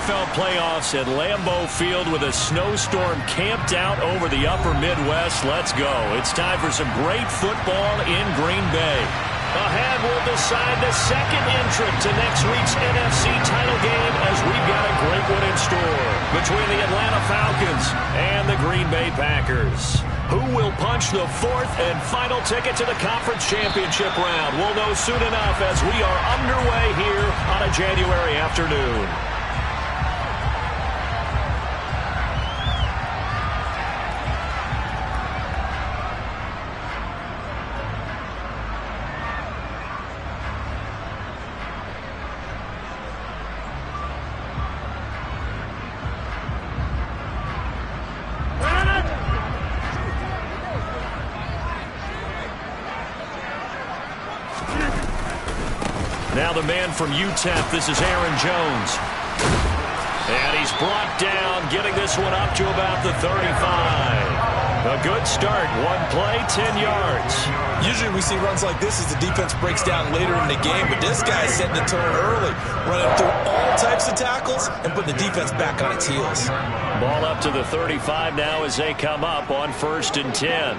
NFL playoffs at Lambeau Field with a snowstorm camped out over the upper Midwest. Let's go. It's time for some great football in Green Bay. A hand will decide the second entrant to next week's NFC title game as we've got a great one in store between the Atlanta Falcons and the Green Bay Packers. Who will punch the fourth and final ticket to the conference championship round? We'll know soon enough as we are underway here on a January afternoon. Now the man from UTEP, this is Aaron Jones. And he's brought down, getting this one up to about the 35. A good start, one play, 10 yards. Usually we see runs like this as the defense breaks down later in the game, but this guy's setting the tone early, running through all types of tackles and putting the defense back on its heels. Ball up to the 35 now as they come up on 1st and 10.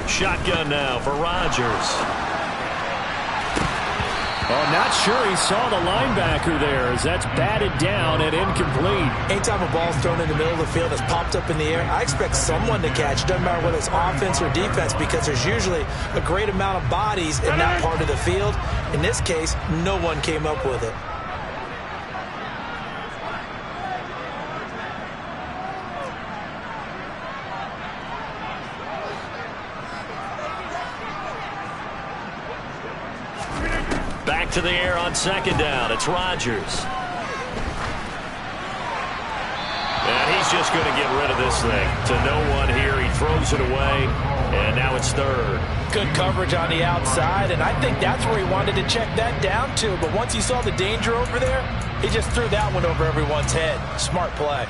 Shotgun now for Rodgers. Oh, not sure he saw the linebacker there as that's batted down and incomplete. Anytime a ball's thrown in the middle of the field that's popped up in the air, I expect someone to catch. Doesn't matter whether it's offense or defense because there's usually a great amount of bodies in that part of the field. In this case, no one came up with it. Back to the air on 2nd down. It's Rodgers. And he's just going to get rid of this thing to no one here. He throws it away, and now it's 3rd. Good coverage on the outside, and I think that's where he wanted to check that down to. But once he saw the danger over there, he just threw that one over everyone's head. Smart play.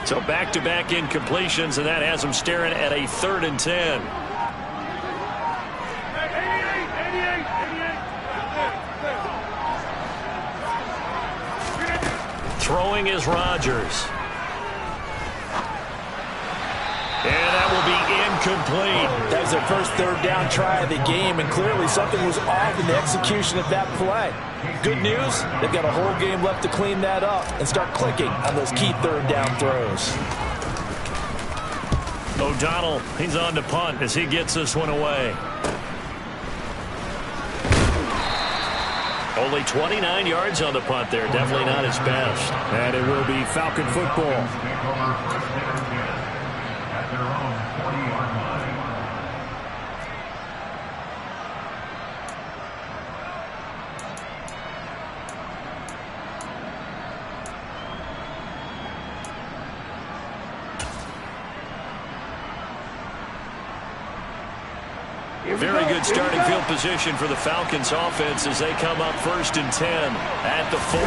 So back-to-back incompletions, and that has them staring at a 3rd and 10. Throwing is Rodgers. And that will be incomplete. That was their first 3rd down try of the game, and clearly something was off in the execution of that play. Good news, they've got a whole game left to clean that up and start clicking on those key 3rd down throws. O'Donnell, he's on to punt as he gets this one away. Only 29 yards on the punt there. Definitely not his best. And it will be Falcon football. Very good starting field position for the Falcons offense as they come up 1st and 10 at the 40.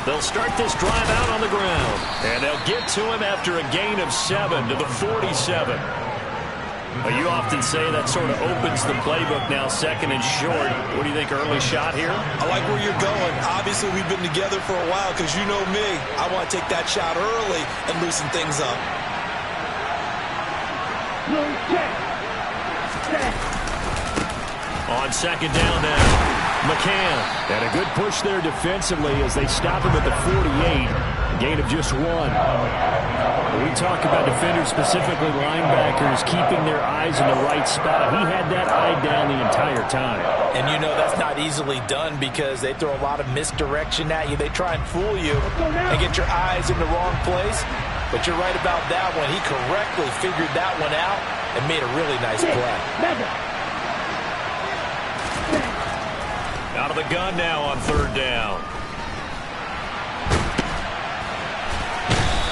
They'll start this drive out on the ground, and they'll get to him after a gain of 7 to the 47. Well, you often say that sort of opens the playbook now, 2nd and short. What do you think, early shot here? I like where you're going. Obviously, we've been together for a while because you know me. I want to take that shot early and loosen things up. On 2nd down now, McCann. And a good push there defensively as they stop him at the 48. Gain of just 1. We talk about defenders, specifically linebackers, keeping their eyes in the right spot. He had that eye down the entire time. And you know that's not easily done because they throw a lot of misdirection at you. They try and fool you and get your eyes in the wrong place. But you're right about that one. He correctly figured that one out and made a really nice play. Out of the gun now on 3rd down.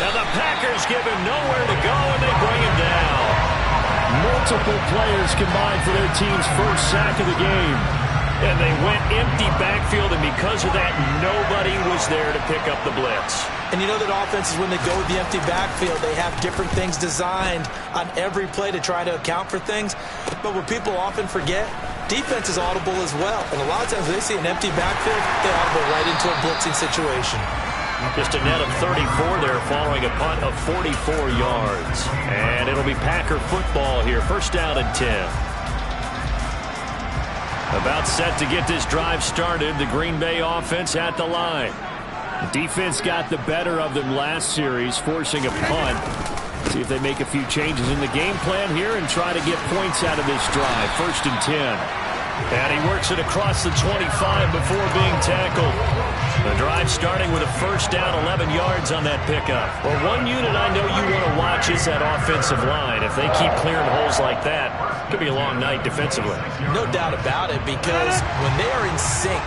And the Packers give him nowhere to go, and they bring him down. Multiple players combined for their team's first sack of the game. And they went empty backfield, and because of that, nobody was there to pick up the blitz. And you know that offenses, when they go with the empty backfield, they have different things designed on every play to try to account for things. But what people often forget, defense is audible as well. And a lot of times when they see an empty backfield, they audible right into a blitzing situation. Just a net of 34 there following a punt of 44 yards. And it'll be Packer football here. First down and 10. About set to get this drive started. The Green Bay offense at the line. The defense got the better of them last series, forcing a punt. See if they make a few changes in the game plan here and try to get points out of this drive. First and 10. And he works it across the 25 before being tackled. The drive starting with a first down, 11 yards on that pickup. Well, one unit I know you want to watch is that offensive line. If they keep clearing holes like that, it could be a long night defensively. No doubt about it, because when they are in sync,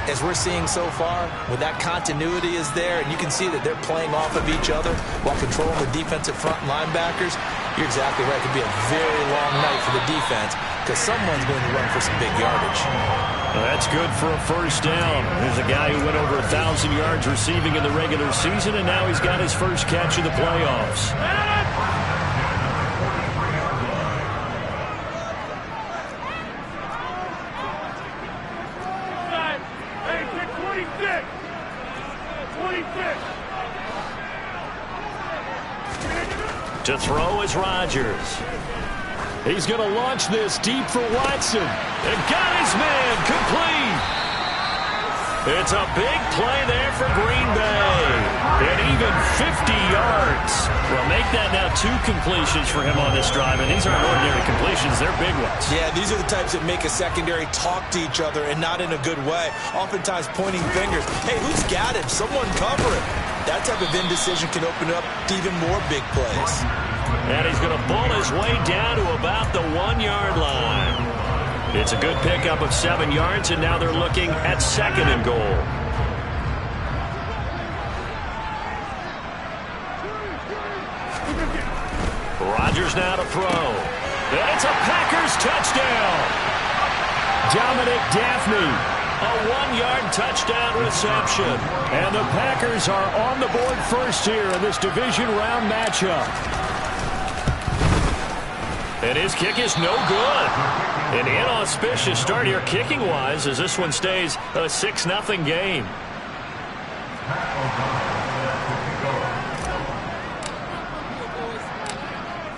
as we're seeing so far, when that continuity is there, and you can see that they're playing off of each other while controlling the defensive front linebackers, you're exactly right. It could be a very long night for the defense because someone's going to run for some big yardage. Well, that's good for a first down. There's a guy who went over 1,000 yards receiving in the regular season, and now he's got his first catch of the playoffs. To throw is Rodgers. He's going to launch this deep for Watson. And got his man complete. It's a big play there for Green Bay. And even 50 yards. Well, make that now 2 completions for him on this drive. And these aren't ordinary completions. They're big ones. Yeah, these are the types that make a secondary talk to each other and not in a good way. Oftentimes pointing fingers. Hey, who's got him? Someone cover it. That type of indecision can open up to even more big plays. And he's going to bull his way down to about the 1-yard line. It's a good pickup of 7 yards, and now they're looking at second and goal. Rodgers now to throw. And it's a Packers touchdown. Dominic Daphne. A 1-yard touchdown reception. And the Packers are on the board first here in this division round matchup. And his kick is no good. An inauspicious start here kicking-wise as this one stays a 6-0 game.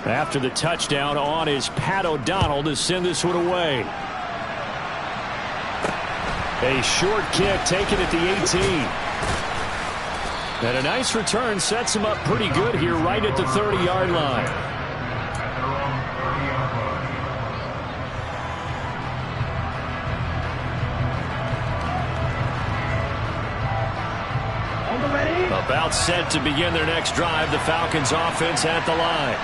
After the touchdown, on is Pat O'Donnell to send this one away. A short kick taken at the 18. And a nice return sets him up pretty good here right at the 30-yard line. About set to begin their next drive, the Falcons offense at the line.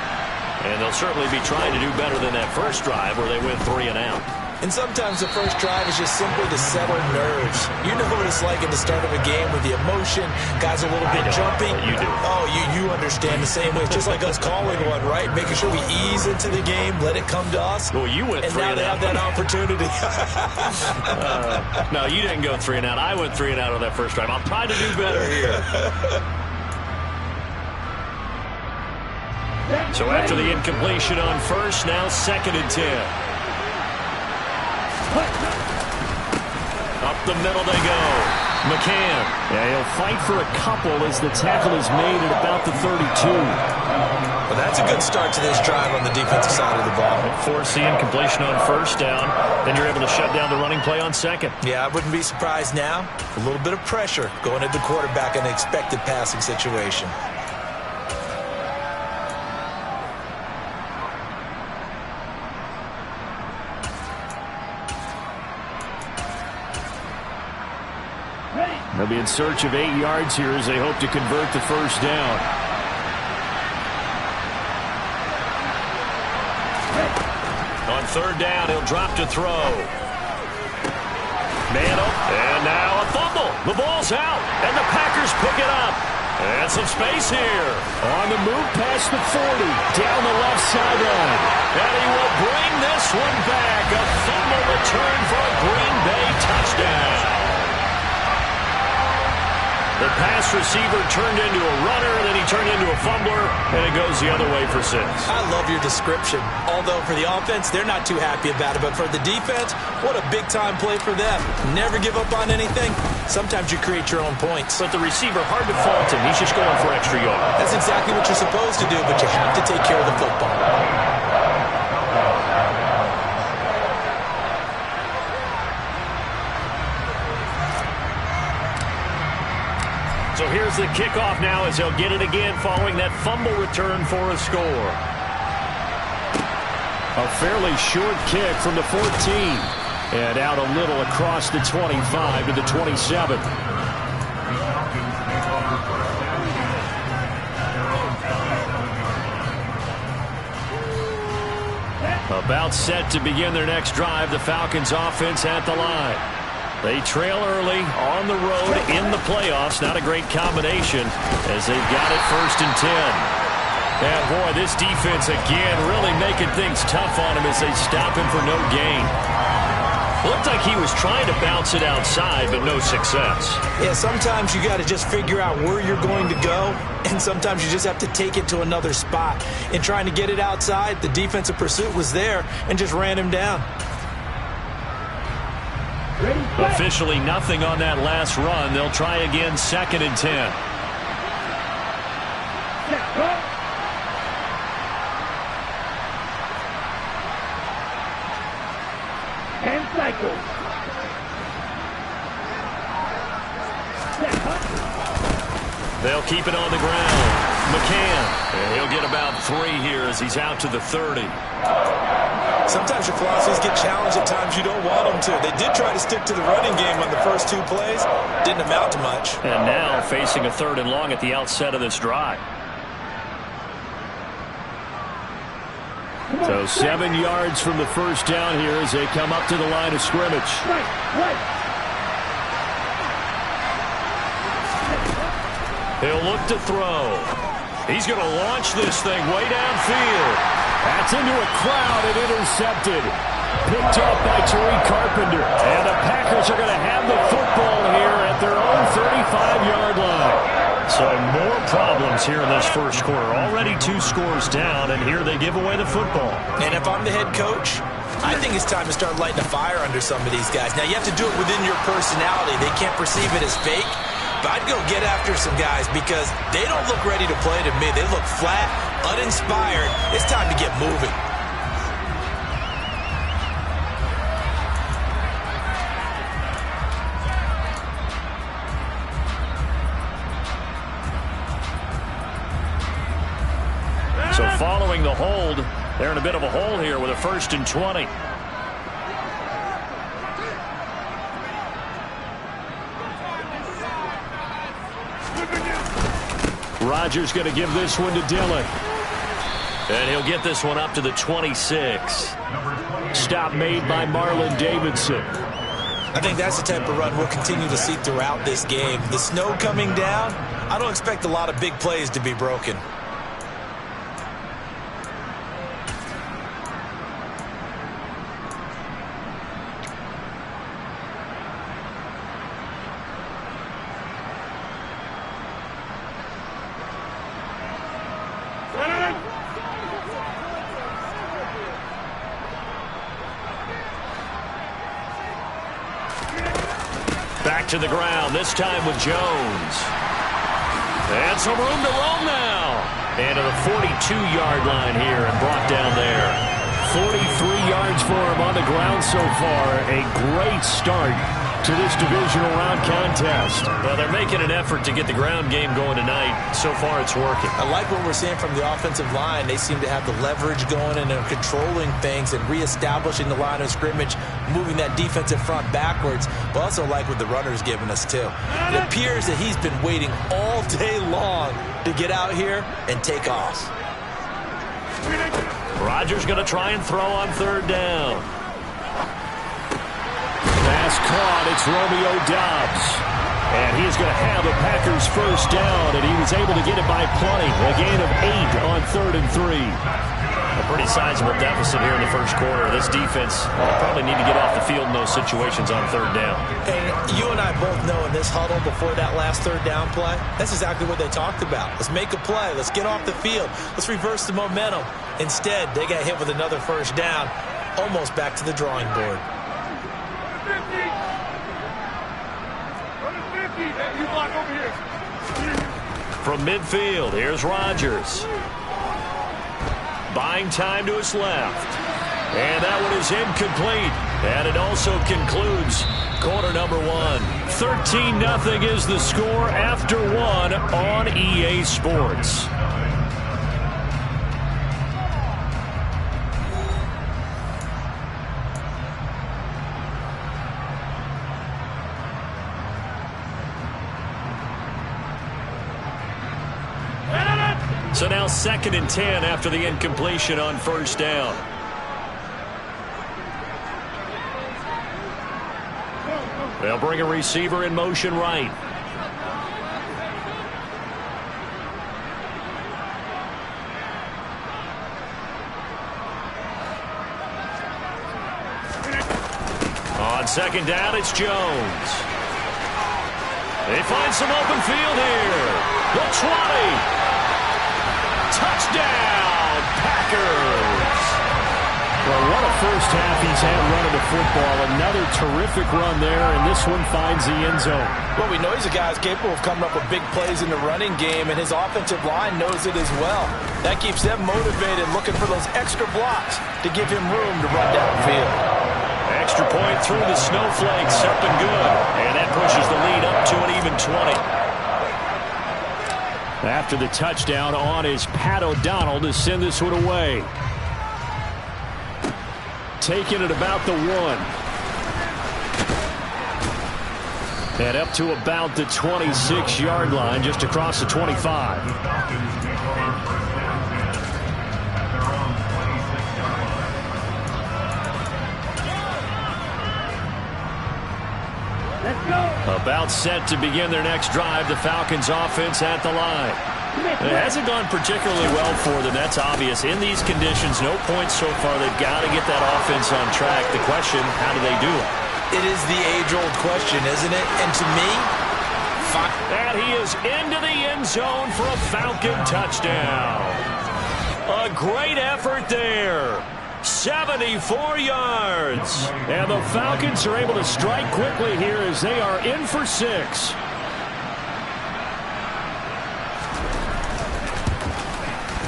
And they'll certainly be trying to do better than that first drive where they went 3 and out. And sometimes the first drive is just simply to settle nerves. You know what it's like at the start of a game with the emotion, guys are a little bit jumping. You do. Oh, you understand the same way. It's just like us calling one, right? Making sure we ease into the game, let it come to us. Well, you went 3 and out. And now they have that opportunity. No, you didn't go 3 and out. I went 3 and out on that first drive. I'll try to do better here. So after the incompletion on first, now second and 10. Up the middle they go. McCann. Yeah, he'll fight for a couple as the tackle is made at about the 32. Well, that's a good start to this drive on the defensive side of the ball. Force the incompletion on first down. Then you're able to shut down the running play on second. Yeah, I wouldn't be surprised now. A little bit of pressure going at the quarterback in an expected passing situation. They'll be in search of 8 yards here as they hope to convert the first down. On third down, he'll drop to throw. Man up, and now a fumble. The ball's out, and the Packers pick it up. And some space here. On the move past the 40, down the left sideline. And he will bring this one back. A fumble return for a Green Bay touchdown. The pass receiver turned into a runner, then he turned into a fumbler, and it goes the other way for 6. I love your description. Although for the offense, they're not too happy about it. But for the defense, what a big-time play for them. Never give up on anything. Sometimes you create your own points. But the receiver, hard to fault him. He's just going for extra yards. That's exactly what you're supposed to do, but you have to take care of the football. So here's the kickoff now as they'll get it again following that fumble return for a score. A fairly short kick from the 14. And out a little across the 25 to the 27. About set to begin their next drive, the Falcons offense at the line. They trail early on the road in the playoffs. Not a great combination as they've got it 1st and 10. And boy, this defense again really making things tough on him as they stop him for no gain. Looked like he was trying to bounce it outside, but no success. Yeah, sometimes you got to just figure out where you're going to go, and sometimes you just have to take it to another spot. In trying to get it outside, the defensive pursuit was there and just ran him down. Officially nothing on that last run. They'll try again 2nd and 10. They'll keep it on the ground. McCann. And he'll get about 3 here as he's out to the 30. Sometimes your philosophies get challenged at times you don't want them to. They did try to stick to the running game on the first 2 plays. Didn't amount to much. And now facing a 3rd and long at the outset of this drive. So 7 yards from the first down here as they come up to the line of scrimmage. He'll look to throw. He's going to launch this thing way downfield. That's into a crowd and intercepted. Picked off by Tariq Carpenter. And the Packers are going to have the football here at their own 35-yard line. So more problems here in this first quarter. Already 2 scores down, and here they give away the football. And if I'm the head coach, I think it's time to start lighting a fire under some of these guys. Now, you have to do it within your personality. They can't perceive it as fake. But I'd go get after some guys because they don't look ready to play to me. They look flat, uninspired. It's time to get moving. So following the hold, they're in a bit of a hole here with a 1st and 20. Rodgers going to give this one to Dillon. And he'll get this one up to the 26. Stop made by Marlon Davidson. I think that's the type of run we'll continue to see throughout this game. The snow coming down, I don't expect a lot of big plays to be broken. Back to the ground, this time with Jones. And some room to roam now. And to the 42-yard line here and brought down there. 43 yards for him on the ground so far. A great start to this divisional round contest. Well, they're making an effort to get the ground game going tonight. So far, it's working. I like what we're seeing from the offensive line. They seem to have the leverage going and are controlling things and reestablishing the line of scrimmage, moving that defensive front backwards. But also like what the runner's giving us, too. It appears that he's been waiting all day long to get out here and take off. Rodgers going to try and throw on 3rd down. Pass caught. It's Romeo Doubs. And he is going to have a Packers first down, and he was able to get it by plenty. A gain of 8 on 3rd and 3. A pretty sizable deficit here in the first quarter. This defense will probably need to get off the field in those situations on 3rd down. And you and I both know in this huddle before that last 3rd down play, that's exactly what they talked about. Let's make a play. Let's get off the field. Let's reverse the momentum. Instead, they got hit with another first down, almost back to the drawing board. From midfield, here's Rodgers. Buying time to his left. And that one is incomplete. And it also concludes quarter number 1. 13-0 is the score after 1 on EA Sports. So now 2nd and 10 after the incompletion on first down. They'll bring a receiver in motion right. On 2nd down, it's Jones. They find some open field here. The 20. Touchdown, Packers! Well, what a first half he's had running the football. Another terrific run there, and this one finds the end zone. Well, we know he's a guy who's capable of coming up with big plays in the running game, and his offensive line knows it as well. That keeps them motivated, looking for those extra blocks to give him room to run downfield. Extra point through the snowflakes, up and good. And that pushes the lead up to an even 20. After the touchdown on is Pat O'Donnell to send this one away. Taking it about the 1. And up to about the 26-yard line, just across the 25. About set to begin their next drive, the Falcons offense at the line. It hasn't gone particularly well for them, that's obvious. In these conditions, no points so far. They've got to get that offense on track. The question, how do they do it? It is the age-old question, isn't it? And to me, and he is into the end zone for a Falcon touchdown. A great effort there. 74 yards. And the Falcons are able to strike quickly here as they are in for 6.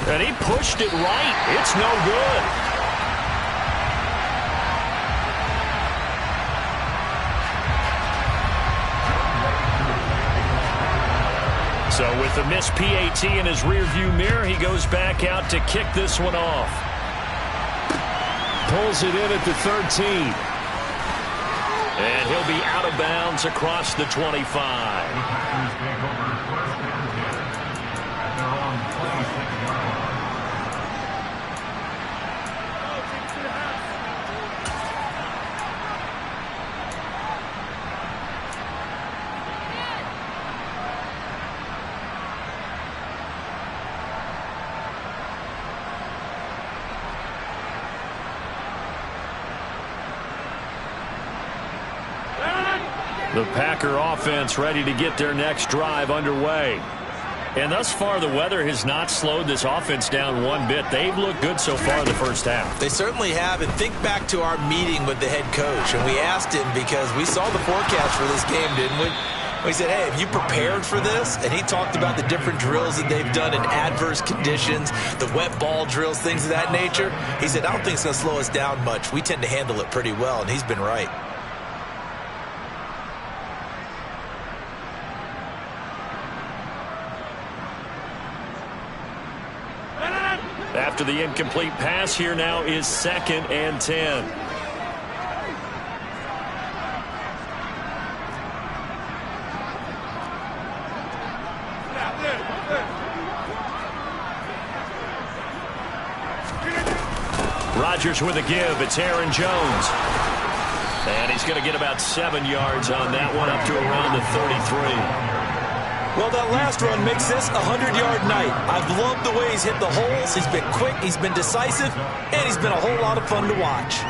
And he pushed it right. It's no good. So with the missed PAT in his rearview mirror, he goes back out to kick this one off. Pulls it in at the 13. And he'll be out of bounds across the 25. The Packer offense ready to get their next drive underway. And thus far, the weather has not slowed this offense down one bit. They've looked good so far in the first half. They certainly have. And think back to our meeting with the head coach. And we asked him because we saw the forecast for this game, didn't we? We said, hey, have you prepared for this? And he talked about the different drills that they've done in adverse conditions, the wet ball drills, things of that nature. He said, I don't think it's going to slow us down much. We tend to handle it pretty well, and he's been right. After the incomplete pass, here now is 2nd and 10. Rodgers with a give. It's Aaron Jones. And he's going to get about 7 yards on that one, up to around the 33. Well, that last run makes this a 100-yard night. I've loved the way he's hit the holes. He's been quick, he's been decisive, and he's been a whole lot of fun to watch.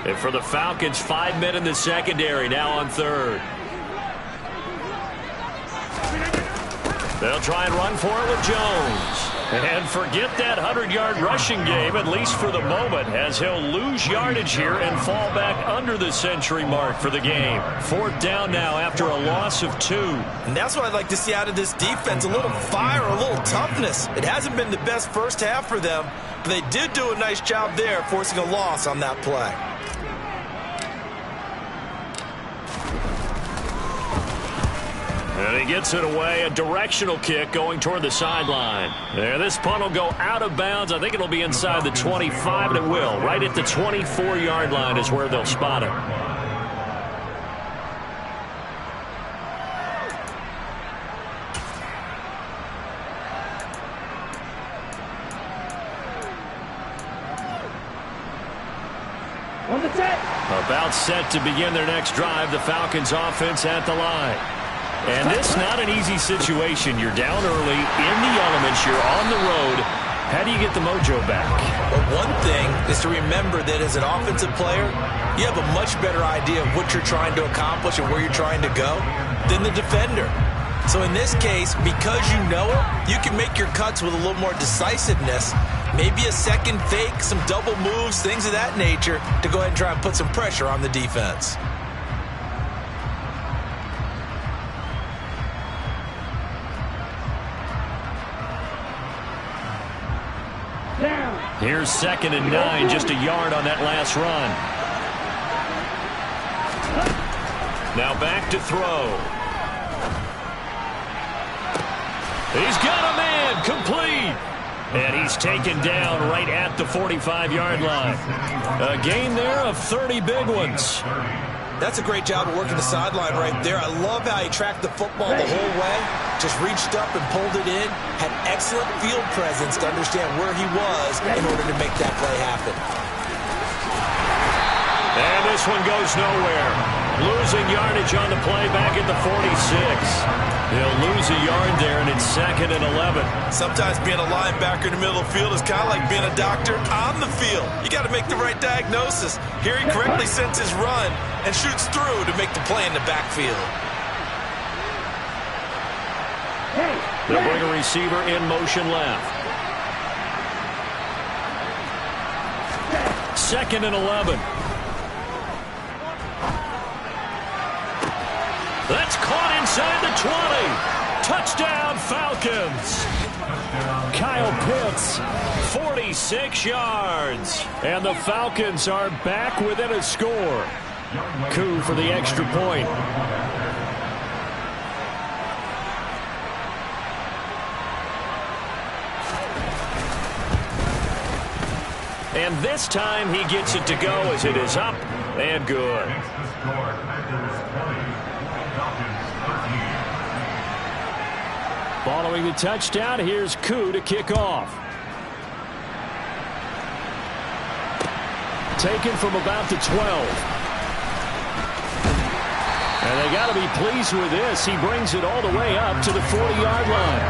And for the Falcons, 5 men in the secondary, now on third. They'll try and run for it with Jones. And forget that 100-yard rushing game, at least for the moment, as he'll lose yardage here and fall back under the century mark for the game. 4th down now after a loss of 2. And that's what I'd like to see out of this defense, a little fire, a little toughness. It hasn't been the best first half for them, but they did do a nice job there, forcing a loss on that play. And he gets it away, a directional kick going toward the sideline. There, this punt will go out of bounds. I think it'll be inside the 25, and it will. Right at the 24-yard line is where they'll spot it. About set to begin their next drive, the Falcons offense at the line. And this not an easy situation. You're down early, in the elements, you're on the road. How do you get the mojo back? Well, one thing is to remember that as an offensive player, you have a much better idea of what you're trying to accomplish and where you're trying to go than the defender. So in this case, because you know it, you can make your cuts with a little more decisiveness. Maybe a second fake, some double moves, things of that nature to go ahead and try and put some pressure on the defense. Here's 2nd and 9, just a yard on that last run. Now back to throw. He's got a man, complete. And he's taken down right at the 45-yard line. A gain there of 30 big ones. That's a great job of working the sideline right there. I love how he tracked the football the whole way. Just reached up and pulled it in. Had excellent field presence to understand where he was in order to make that play happen. And this one goes nowhere. Losing yardage on the play back at the 46. He'll lose a yard there, and it's 2nd and 11. Sometimes being a linebacker in the middle of the field is kind of like being a doctor on the field. You got to make the right diagnosis. Here he correctly sends his run and shoots through to make the play in the backfield. They'll bring a receiver in motion left. 2nd and 11. That's caught inside the 20. Touchdown, Falcons. Kyle Pitts, 46 yards. And the Falcons are back within a score. Koo for the extra point. And this time he gets it to go as it is up and good. Following the touchdown, here's Koo to kick off. Taken from about the 12. And they got to be pleased with this. He brings it all the way up to the 40-yard line.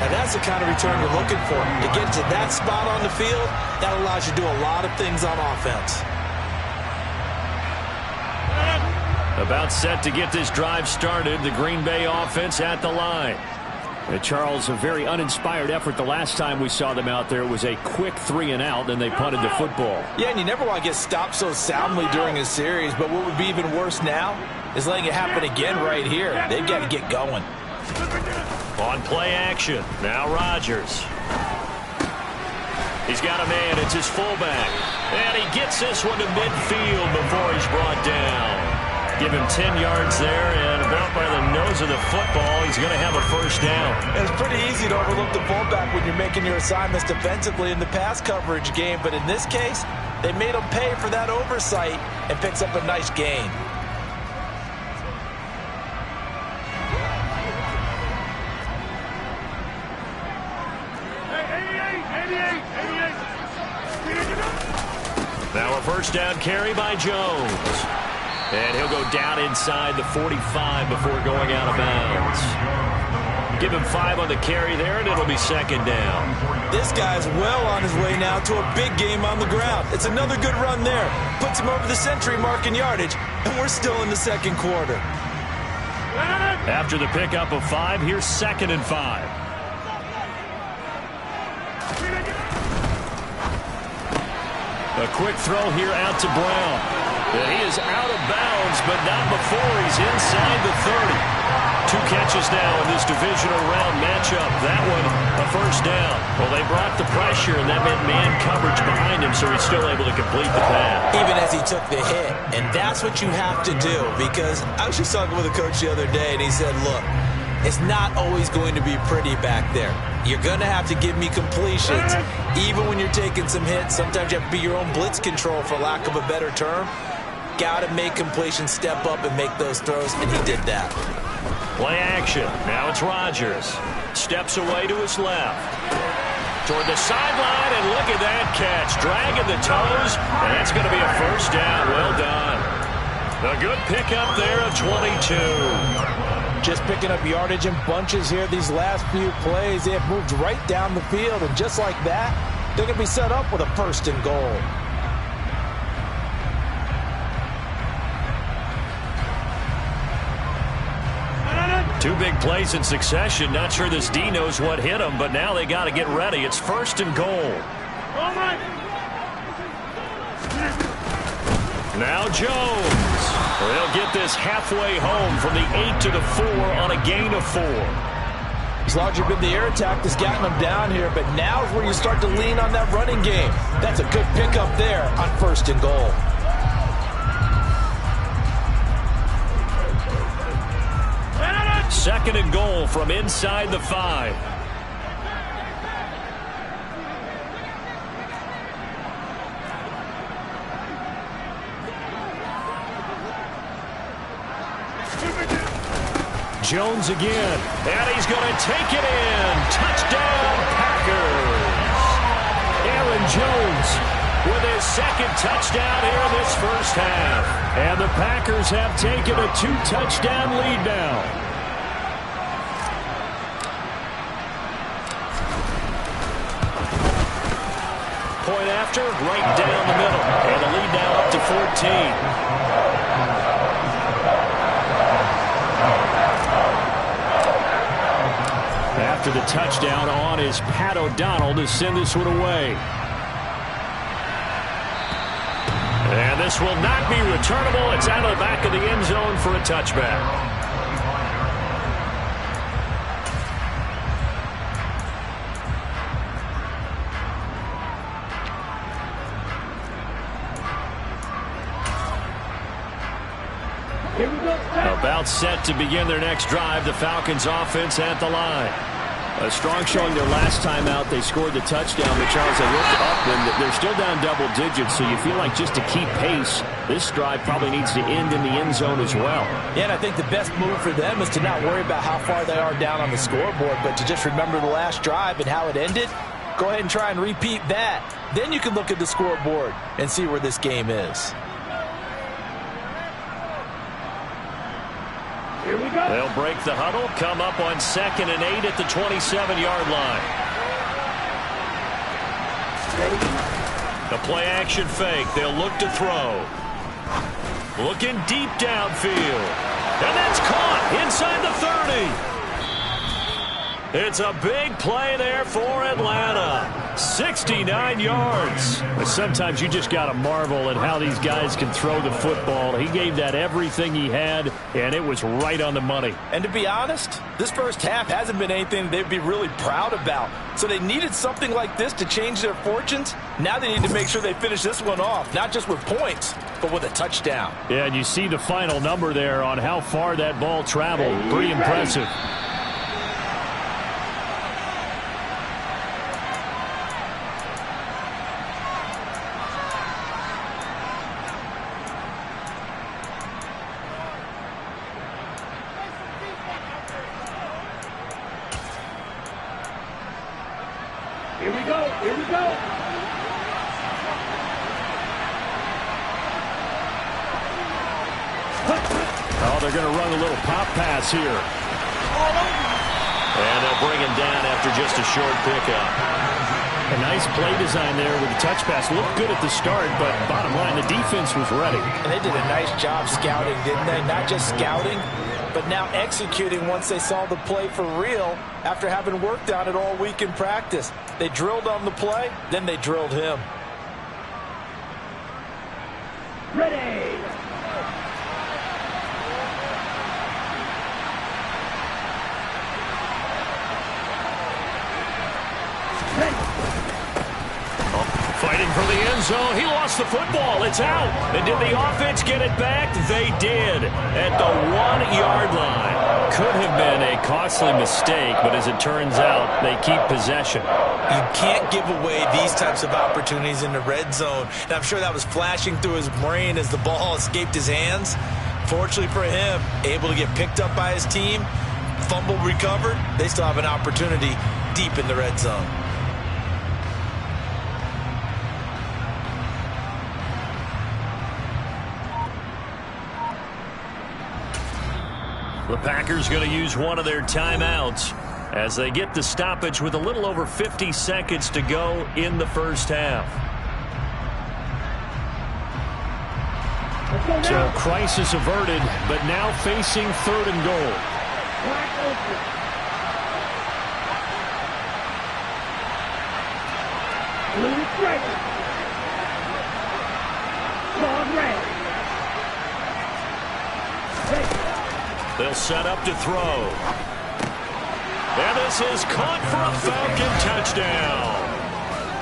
And that's the kind of return you're looking for. To get to that spot on the field, that allows you to do a lot of things on offense. About set to get this drive started, the Green Bay offense at the line. And Charles, a very uninspired effort the last time we saw them out there. It was a quick 3-and-out, then they punted the football. Yeah, and you never want to get stopped so soundly during a series, but what would be even worse now is letting it happen again right here. They've got to get going. On play action, now Rodgers. He's got a man, it's his fullback. And he gets this one to midfield before he's brought down. Give him 10 yards there, and about by the nose of the football, he's going to have a first down. It's pretty easy to overlook the fullback when you're making your assignments defensively in the pass coverage game, but in this case, they made him pay for that oversight and picks up a nice gain. Now a first down carry by Jones. And he'll go down inside the 45 before going out of bounds. Give him 5 on the carry there, and it'll be second down. This guy's well on his way now to a big game on the ground. It's another good run there. Puts him over the century mark in yardage, and we're still in the second quarter. After the pickup of 5, here's 2nd and 5. A quick throw here out to Brown. And he is out of bounds, but not before he's inside the 30. 2 catches now in this divisional round matchup. That one, a first down. Well, they brought the pressure, and that meant man coverage behind him, so he's still able to complete the pass. Even as he took the hit. And that's what you have to do, because I was just talking with a coach the other day, and he said, look, it's not always going to be pretty back there. You're going to have to give me completions. Even when you're taking some hits, sometimes you have to be your own blitz control, for lack of a better term. Got to make completions, step up and make those throws, and he did that. Play action. Now it's Rodgers. Steps away to his left. Toward the sideline, and look at that catch. Dragging the toes, and that's going to be a first down. Well done. A good pickup there of 22. Just picking up yardage in bunches here these last few plays. They have moved right down the field, and just like that, they're going to be set up with a first and goal. Two big plays in succession. Not sure this D knows what hit him, but now they got to get ready. It's first and goal. Now Jones. They'll get this halfway home from the 8 to the 4 on a gain of 4. It's largely been the air attack that's gotten them down here, but now is where you start to lean on that running game. That's a good pickup there on first and goal. Second and goal from inside the 5. Jones again, and he's going to take it in. Touchdown, Packers. Aaron Jones with his second touchdown here in this first half. And the Packers have taken a 2-touchdown lead now. Point after, right down the middle. And the lead now up to 14. After the touchdown on is Pat O'Donnell to send this one away. And this will not be returnable. It's out of the back of the end zone for a touchback. About set to begin their next drive. The Falcons offense at the line. A strong showing their last time out. They scored the touchdown, but Charles, they looked up and they're still down double digits, so you feel like just to keep pace, this drive probably needs to end in the end zone as well. Yeah, and I think the best move for them is to not worry about how far they are down on the scoreboard, but to just remember the last drive and how it ended. Go ahead and try and repeat that. Then you can look at the scoreboard and see where this game is. Here we go. They'll break the huddle, come up on 2nd and 8 at the 27-yard line. The play-action fake. They'll look to throw. Looking deep downfield. And that's caught inside the 30. It's a big play there for Atlanta. 69 yards. But sometimes you just got to marvel at how these guys can throw the football. He gave that everything he had, and it was right on the money. And to be honest, this first half hasn't been anything they'd be really proud about. So they needed something like this to change their fortunes. Now they need to make sure they finish this one off, not just with points, but with a touchdown. Yeah, and you see the final number there on how far that ball traveled. Pretty impressive. Here we go. Here we go. Oh, they're going to run a little pop pass here. And they'll bring him down after just a short pickup. A nice play design there with the touch pass. Looked good at the start, but bottom line, the defense was ready. And they did a nice job scouting, didn't they? Not just scouting, but now executing once they saw the play for real after having worked on it all week in practice. They drilled on the play, then they drilled him. Ready. Fighting for the end zone. He lost the football. It's out. And did the offense get it back? They did. At the 1-yard line. Could have been a costly mistake, but as it turns out, they keep possession. You can't give away these types of opportunities in the red zone. And I'm sure that was flashing through his brain as the ball escaped his hands. Fortunately for him, able to get picked up by his team, fumble recovered. They still have an opportunity deep in the red zone. The Packers going to use one of their timeouts as they get the stoppage with a little over 50 seconds to go in the first half. So crisis averted, but now facing 3rd and goal. They'll set up to throw. And this is caught for a Falcon touchdown.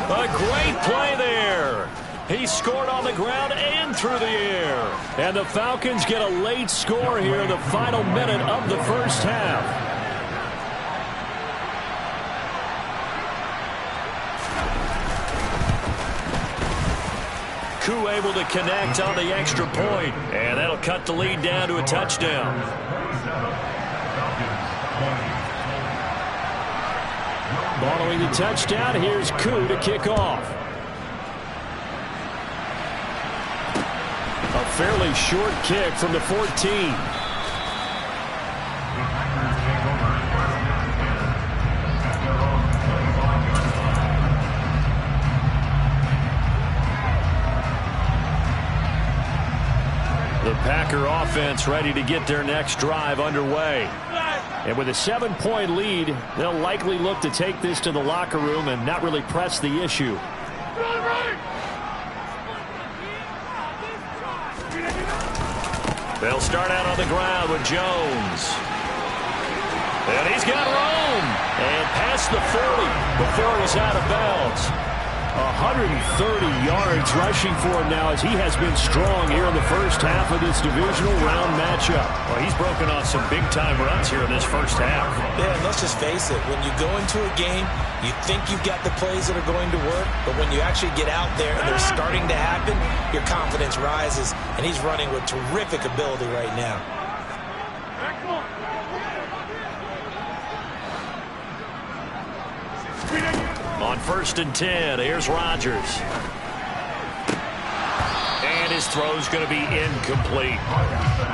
A great play there. He scored on the ground and through the air. And the Falcons get a late score here in the final minute of the first half. Koo able to connect on the extra point, and that'll cut the lead down to a touchdown. Following the touchdown, here's Koo to kick off. A fairly short kick from the 14. The Packer offense ready to get their next drive underway. And with a 7-point lead, they'll likely look to take this to the locker room and not really press the issue. They'll start out on the ground with Jones. And he's got room. And past the 40 before he's out of bounds. 130 yards rushing for him now as he has been strong here in the first half of this divisional round matchup. Well, he's broken off some big-time runs here in this first half. Yeah, and let's just face it. When you go into a game, you think you've got the plays that are going to work, but when you actually get out there and they're starting to happen, your confidence rises, and he's running with terrific ability right now. On 1st and 10, here's Rodgers. And his throw's going to be incomplete.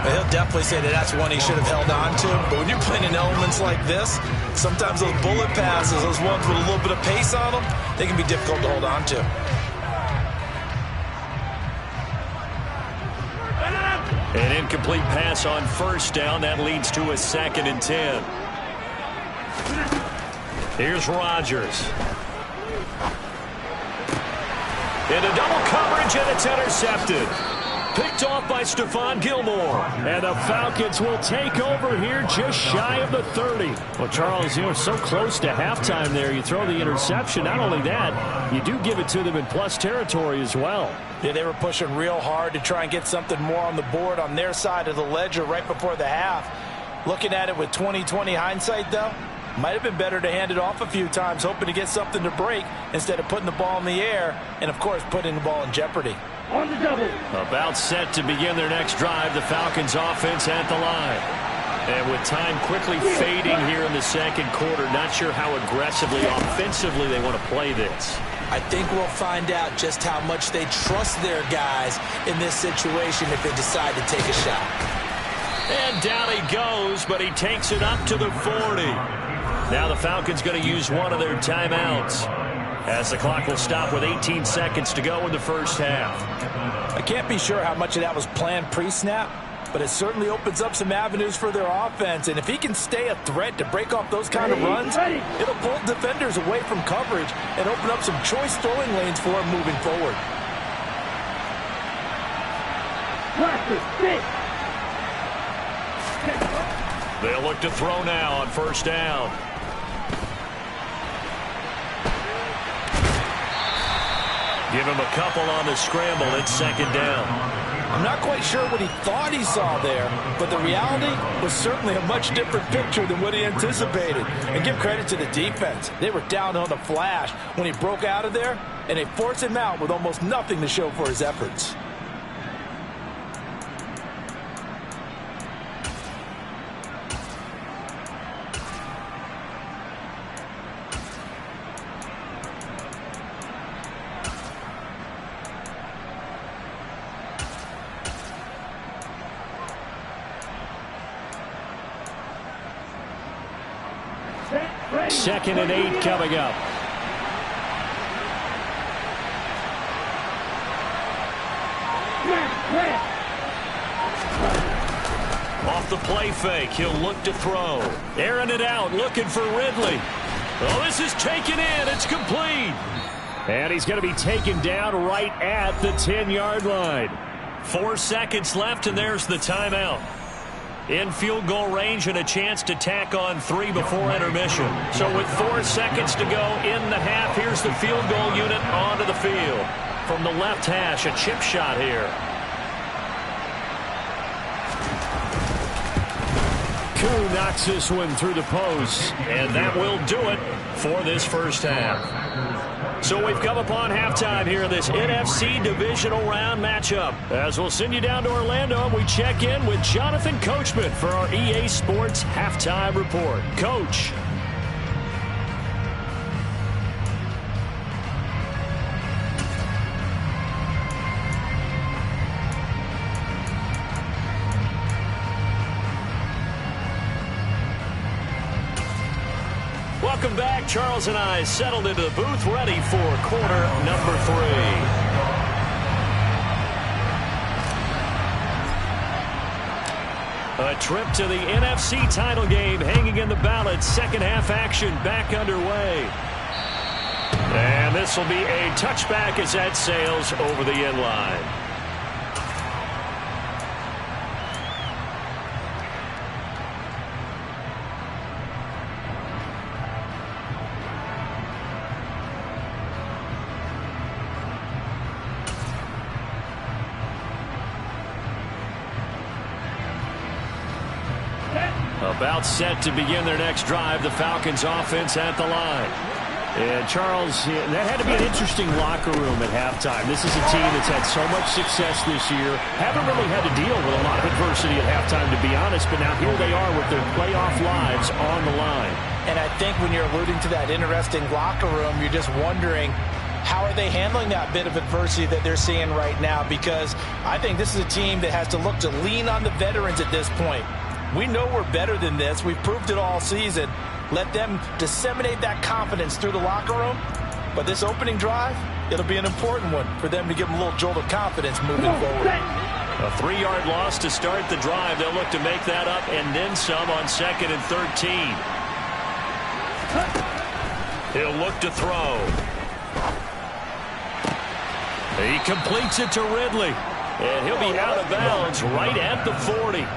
He'll definitely say that that's one he should have held on to. But when you're playing in elements like this, sometimes those bullet passes, those ones with a little bit of pace on them, they can be difficult to hold on to. An incomplete pass on 1st down. That leads to a 2nd and 10. Here's Rodgers. Into double coverage, and it's intercepted. Picked off by Stephon Gilmore. And the Falcons will take over here just shy of the 30. Well, Charles, you're so close to halftime there. You throw the interception. Not only that, you do give it to them in plus territory as well. Yeah, they were pushing real hard to try and get something more on the board on their side of the ledger right before the half. Looking at it with 20/20 hindsight, though, might have been better to hand it off a few times, hoping to get something to break instead of putting the ball in the air and, of course, putting the ball in jeopardy. On the double. About set to begin their next drive, the Falcons offense at the line. And with time quickly fading here in the second quarter, not sure how aggressively, offensively they want to play this. I think we'll find out just how much they trust their guys in this situation if they decide to take a shot. And down he goes, but he takes it up to the 40. Now the Falcons going to use one of their timeouts, as the clock will stop with 18 seconds to go in the first half. I can't be sure how much of that was planned pre-snap, but it certainly opens up some avenues for their offense. And if he can stay a threat to break off those kind of runs, it'll pull defenders away from coverage and open up some choice throwing lanes for him moving forward. They'll look to throw now on first down. Give him a couple on the scramble. It's second down. I'm not quite sure what he thought he saw there, but the reality was certainly a much different picture than what he anticipated. And give credit to the defense. They were down on the flash when he broke out of there, and they forced him out with almost nothing to show for his efforts. Second and 8 coming up. Off the play fake, he'll look to throw. Airing it out, looking for Ridley. Oh, this is taken in. It's complete. And he's going to be taken down right at the 10-yard line. 4 seconds left, and there's the timeout. In field goal range and a chance to tack on 3 before intermission. So with 4 seconds to go in the half, here's the field goal unit onto the field. From the left hash, a chip shot here. Koo knocks this one through the post. And that will do it for this first half. So we've come upon halftime here in this NFC divisional round matchup. As we'll send you down to Orlando, and we check in with Jonathan Coachman for our EA Sports Halftime Report. Coach. Welcome back. Charles and I settled into the booth, ready for quarter number 3. A trip to the NFC title game hanging in the balance. Second half action back underway. And this will be a touchback as that sails over the end line. About set to begin their next drive. The Falcons offense at the line. And Charles, that had to be an interesting locker room at halftime. This is a team that's had so much success this year. Haven't really had to deal with a lot of adversity at halftime, to be honest. But now here they are with their playoff lives on the line. And I think when you're alluding to that interesting locker room, you're just wondering, how are they handling that bit of adversity that they're seeing right now? Because I think this is a team that has to look to lean on the veterans at this point. We know we're better than this. We've proved it all season. Let them disseminate that confidence through the locker room. But this opening drive, it'll be an important one for them to give them a little jolt of confidence moving forward. A 3-yard loss to start the drive. They'll look to make that up and then some on 2nd and 13. He'll look to throw. He completes it to Ridley. And he'll be out of bounds right at the 40.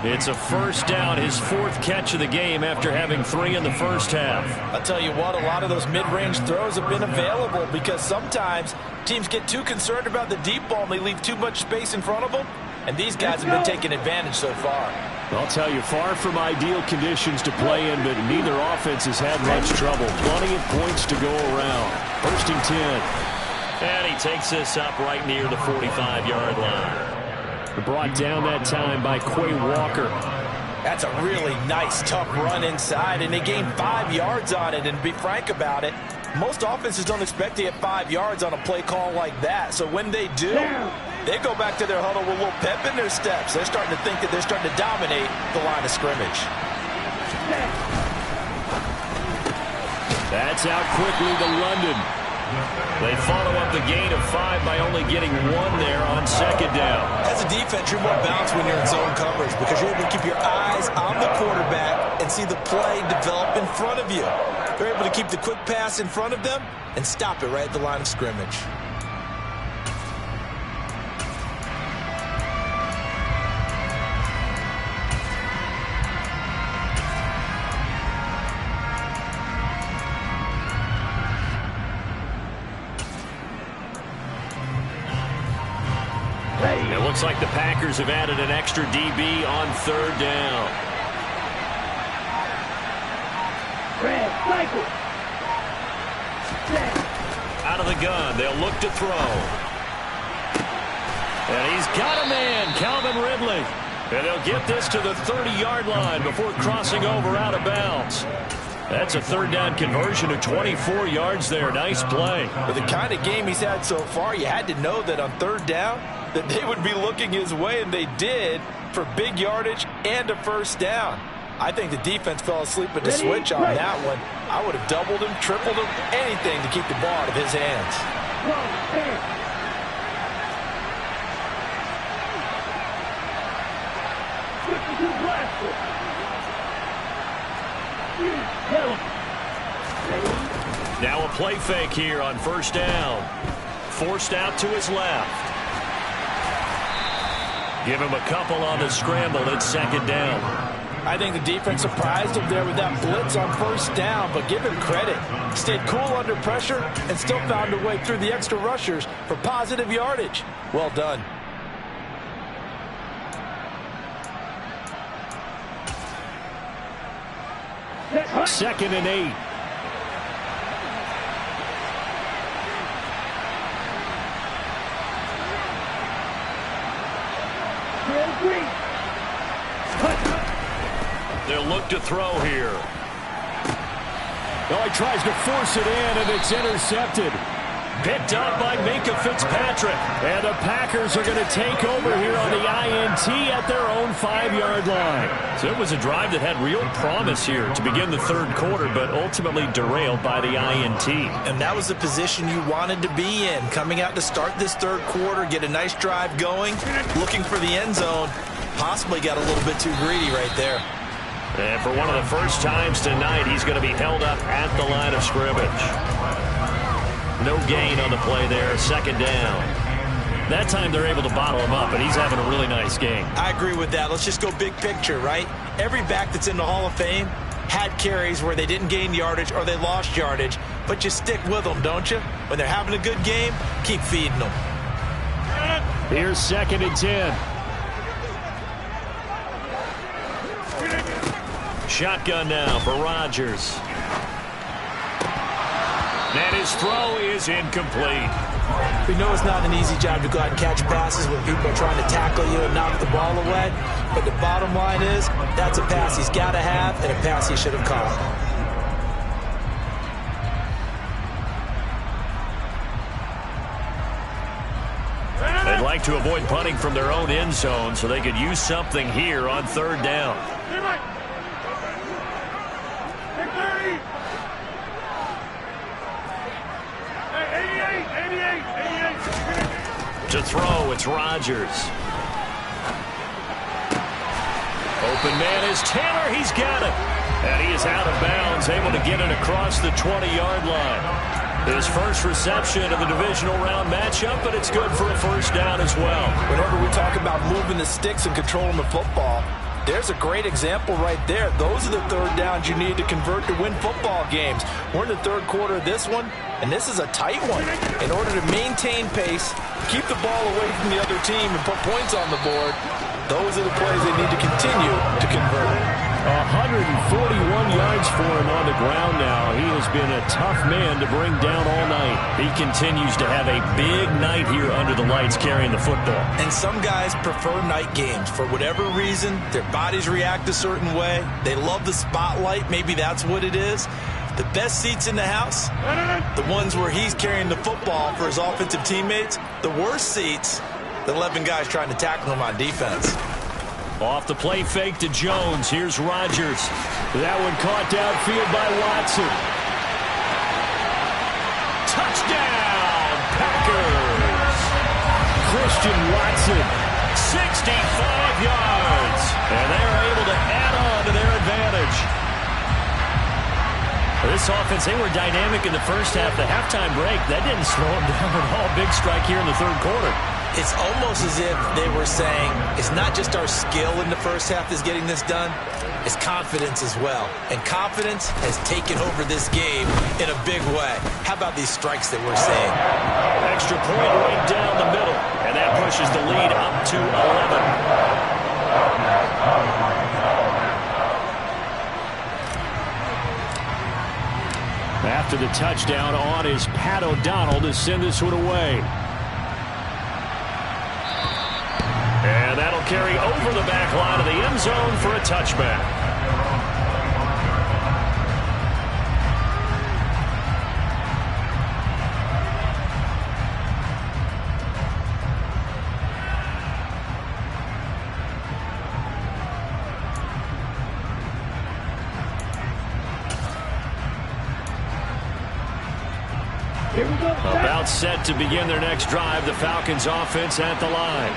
It's a first down, his 4th catch of the game after having 3 in the first half. I'll tell you what, a lot of those mid-range throws have been available because sometimes teams get too concerned about the deep ball and they leave too much space in front of them. And these guys have been taking advantage so far. I'll tell you, far from ideal conditions to play in, but neither offense has had much trouble. Plenty of points to go around. 1st and 10. And he takes this up right near the 45-yard line. Brought down that time by Quay Walker. That's a really nice, tough run inside, and they gained 5 yards on it. And to be frank about it, most offenses don't expect to get 5 yards on a play call like that. So when they do, they go back to their huddle with a little pep in their steps. They're starting to think that they're starting to dominate the line of scrimmage. That's out quickly to London. They follow up the gain of 5 by only getting 1 there on second down. As a defense, you're more balanced when you're in zone coverage because you're able to keep your eyes on the quarterback and see the play develop in front of you. They're able to keep the quick pass in front of them and stop it right at the line of scrimmage. It looks like the Packers have added an extra DB on third down. Red, cycle. Out of the gun, they'll look to throw. And he's got a man, Calvin Ridley. And they'll get this to the 30-yard line before crossing over out of bounds. That's a third down conversion of 24 yards there. Nice play. With the kind of game he's had so far, you had to know that on third down that they would be looking his way, and they did, for big yardage and a first down. I think the defense fell asleep at the switch on that one. I would have doubled him, tripled him, anything to keep the ball out of his hands. Now a play fake here on first down. Forced out to his left. Give him a couple on the scramble. It's second down. I think the defense surprised him there with that blitz on first down, but give him credit. Stayed cool under pressure and still found a way through the extra rushers for positive yardage. Well done. Second and 8. They'll look to throw here. Oh, he tries to force it in, and it's intercepted. Picked up by Minkah Fitzpatrick. And the Packers are going to take over here on the INT at their own 5-yard line. So it was a drive that had real promise here to begin the third quarter, but ultimately derailed by the INT. And that was the position you wanted to be in. Coming out to start this third quarter, get a nice drive going, looking for the end zone. Possibly got a little bit too greedy right there. And for one of the first times tonight, he's going to be held up at the line of scrimmage. No gain on the play there, second down. That time they're able to bottle him up, and he's having a really nice game. I agree with that. Let's just go big picture, right? Every back that's in the Hall of Fame had carries where they didn't gain yardage or they lost yardage, but you stick with them, don't you? When they're having a good game, keep feeding them. Here's second and 10. Shotgun now for Rodgers. And his throw is incomplete. We know it's not an easy job to go out and catch passes when people are trying to tackle you and knock the ball away. But the bottom line is, that's a pass he's got to have and a pass he should have caught. They'd like to avoid punting from their own end zone so they could use something here on third down. To throw, it's Rodgers. Open man is Taylor. He's got it. And he is out of bounds, able to get it across the 20-yard line. His first reception of the divisional round matchup, but it's good for a first down as well. Whenever we talk about moving the sticks and controlling the football, there's a great example right there. Those are the third downs you need to convert to win football games. We're in the third quarter of this one, and this is a tight one. In order to maintain pace, keep the ball away from the other team, and put points on the board, those are the plays they need to continue to convert. 141 yards for him on the ground now. He has been a tough man to bring down all night. He continues to have a big night here under the lights carrying the football. And some guys prefer night games. For whatever reason, their bodies react a certain way. They love the spotlight. Maybe that's what it is. The best seats in the house, the ones where he's carrying the football for his offensive teammates. The worst seats, the 11 guys trying to tackle him on defense. Off the play fake to Jones. Here's Rodgers. That one caught downfield by Watson. Touchdown, Packers. Christian Watson, 65 yards. And they're able to add on to their advantage. This offense, they were dynamic in the first half. The halftime break, that didn't slow them down at all. Big strike here in the third quarter. It's almost as if they were saying, it's not just our skill in the first half that's getting this done, it's confidence as well. And confidence has taken over this game in a big way. How about these strikes that we're seeing? Extra point right down the middle. And that pushes the lead up to 11. After the touchdown, on is Pat O'Donnell to send this one away. And that'll carry over the back line of the end zone for a touchback. About set to begin their next drive. The Falcons offense at the line.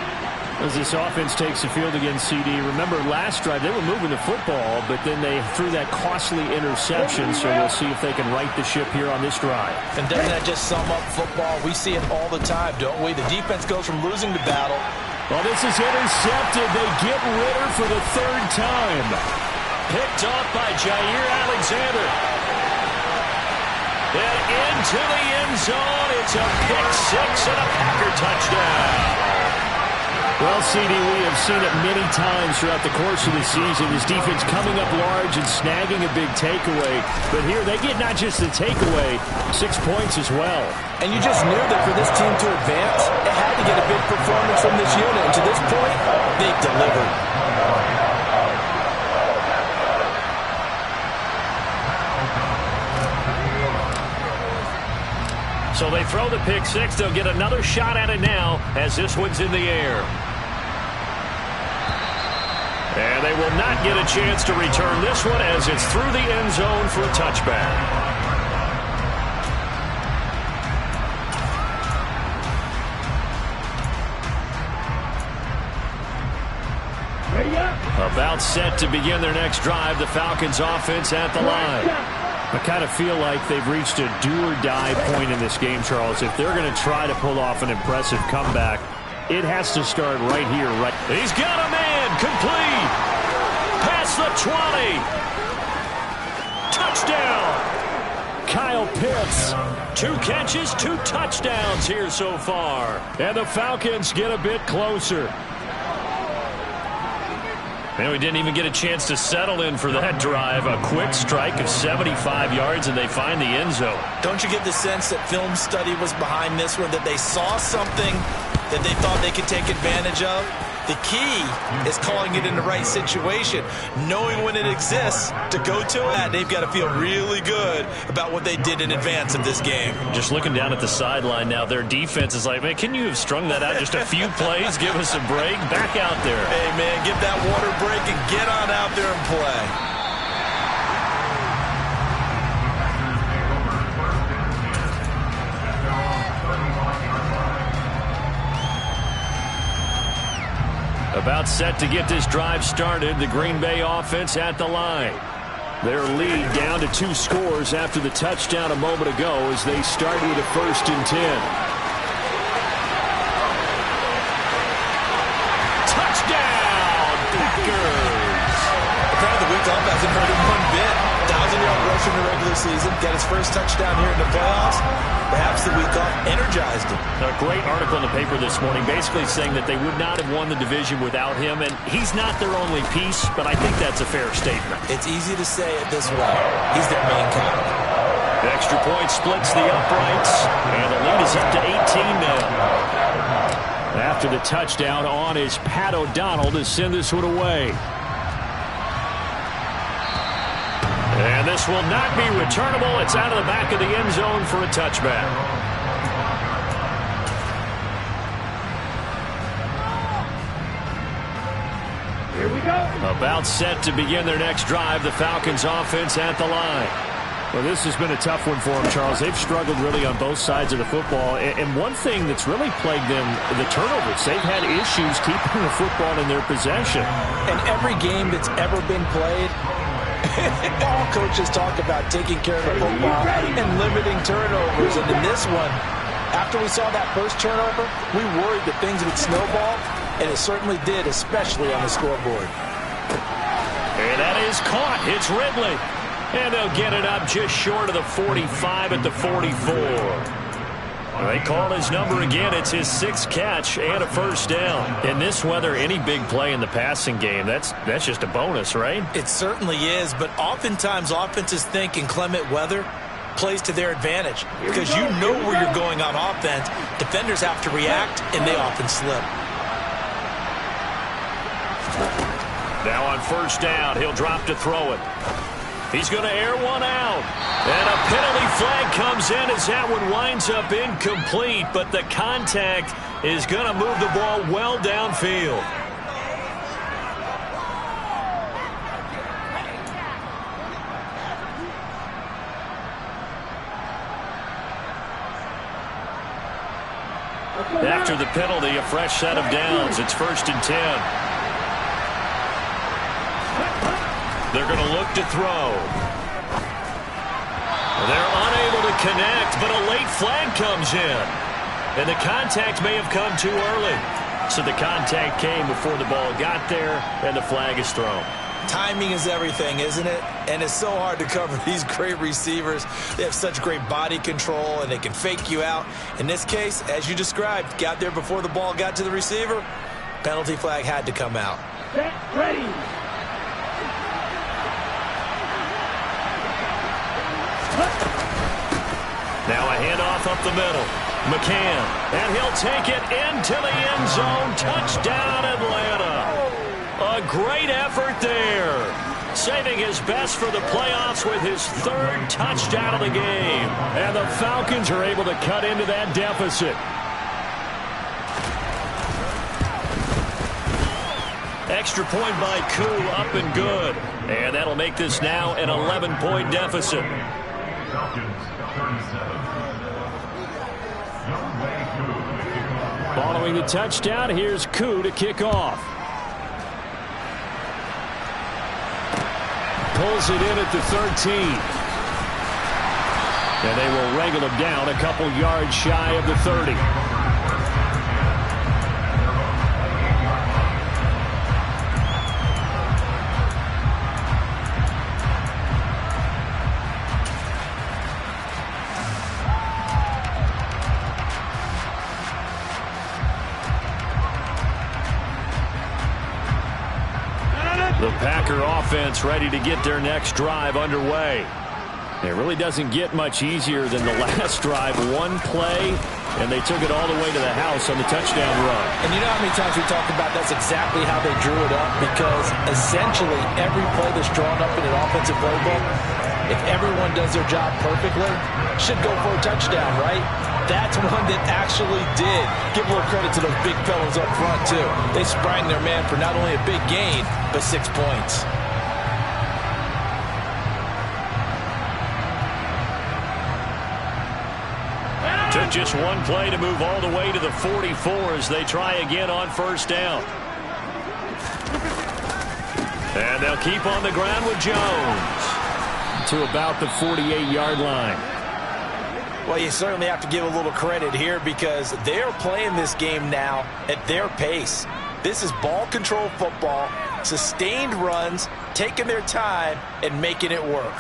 As this offense takes the field against CD, remember last drive they were moving the football, but then they threw that costly interception, so we'll see if they can right the ship here on this drive. And doesn't that just sum up football? We see it all the time, don't we? The defense goes from losing to battle. Well, this is intercepted. They get Ritter for the third time. Picked off by Jair Alexander. And into the end zone. It's a pick six and a Packer touchdown. Well, CD, we have seen it many times throughout the course of the season. His defense coming up large and snagging a big takeaway. But here they get not just the takeaway, 6 points as well. And you just knew that for this team to advance, it had to get a big performance from this unit. And to this point, they've delivered. So they throw the pick six. They'll get another shot at it now as this one's in the air. And they will not get a chance to return this one as it's through the end zone for a touchback. About set to begin their next drive. The Falcons offense at the line. I kind of feel like they've reached a do-or-die point in this game, Charles. If they're going to try to pull off an impressive comeback, it has to start right here. Right. He's got a man complete. Past the 20. Touchdown. Kyle Pitts. 2 catches, 2 touchdowns here so far. And the Falcons get a bit closer. And we didn't even get a chance to settle in for that drive. A quick strike of 75 yards, and they find the end zone. Don't you get the sense that film study was behind this one, that they saw something that they thought they could take advantage of? The key is calling it in the right situation, knowing when it exists to go to it. They've got to feel really good about what they did in advance of this game. Just looking down at the sideline now, their defense is like, man, can you have strung that out just a few plays? Give us a break. Back out there. Hey, man, give that water break and get on out there and play. About set to get this drive started. The Green Bay offense at the line. Their lead down to 2 scores after the touchdown a moment ago as they start with a 1st and 10. Touchdown, Packers! The crowd of the week off hasn't hurt him one bit. 1,000-yard rush in the regular season. Got his first touchdown here in the playoffs. Perhaps the week off energized him. A great article in the paper this morning basically saying that they would not have won the division without him, and he's not their only piece, but I think that's a fair statement. It's easy to say it this way. He's their main guy. The extra point splits the uprights, and the lead is up to 18 now. After the touchdown on is Pat O'Donnell to send this one away. And this will not be returnable. It's out of the back of the end zone for a touchback. Here we go. About set to begin their next drive. The Falcons offense at the line. Well, this has been a tough one for them, Charles. They've struggled really on both sides of the football. And one thing that's really plagued them, the turnovers. They've had issues keeping the football in their possession. And every game that's ever been played, all coaches talk about taking care of the football and limiting turnovers. And in this one, after we saw that first turnover, we worried that things would snowball, and it certainly did, especially on the scoreboard. And that is caught. It's Ridley. And they'll get it up just short of the 45 at the 44. They call his number again. It's his 6th catch and a first down. In this weather, any big play in the passing game, that's just a bonus, right? It certainly is, but oftentimes offenses think inclement weather plays to their advantage because you know where you're going on offense. Defenders have to react, and they often slip. Now on first down, he'll drop to throw it. He's going to air one out. And a penalty flag comes in as that one winds up incomplete, but the contact is going to move the ball well downfield. After the penalty, a fresh set of downs. It's 1st and 10. They're going to look to throw. They're unable to connect, but a late flag comes in. And the contact may have come too early. So the contact came before the ball got there, and the flag is thrown. Timing is everything, isn't it? And it's so hard to cover these great receivers. They have such great body control, and they can fake you out. In this case, as you described, got there before the ball got to the receiver. Penalty flag had to come out. Set, ready. Now a handoff up the middle. McCann, and he'll take it into the end zone. Touchdown, Atlanta. A great effort there. Saving his best for the playoffs with his 3rd touchdown of the game. And the Falcons are able to cut into that deficit. Extra point by Koo, up and good. And that'll make this now an 11-point deficit. Following the touchdown, here's Koo to kick off. Pulls it in at the 13. And they will wrangle him down a couple yards shy of the 30. The Packer offense ready to get their next drive underway. It really doesn't get much easier than the last drive. One play, and they took it all the way to the house on the touchdown run. And you know how many times we talk about that's exactly how they drew it up, because essentially every play that's drawn up in an offensive playbook, if everyone does their job perfectly, should go for a touchdown, right? That's one that actually did. Give a little credit to those big fellas up front, too. They sprang their man for not only a big gain, but 6 points. Took just one play to move all the way to the 44 as they try again on first down. And they'll keep on the ground with Jones to about the 48-yard line. Well, you certainly have to give a little credit here because they're playing this game now at their pace. This is ball control football, sustained runs, taking their time, and making it work.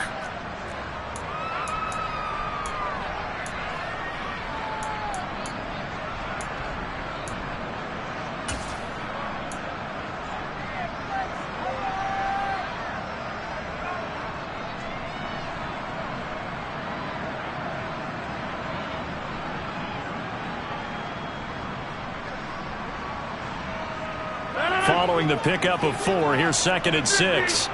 Following the pickup of 4, here's 2nd and 6.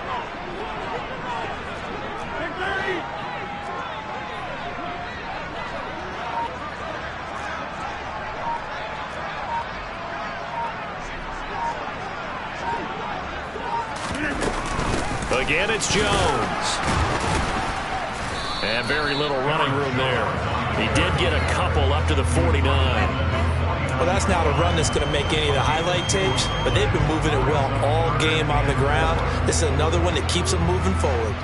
Again, it's Jones. And very little running room there. He did get a couple up to the 49. Well, that's not a run that's going to make any of the highlight tapes, but they've been moving it well all game on the ground. This is another one that keeps them moving forward.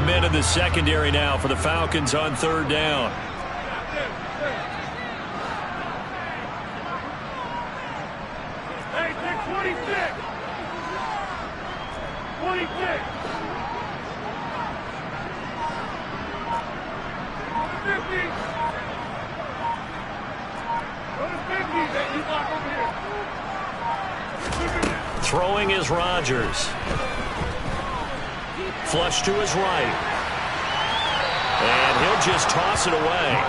Men in the secondary now for the Falcons on 3rd down. Hey, 26. 26. 50. Go to 50. Then you block over here. Throwing is Rodgers. Flush to his right. And he'll just toss it away.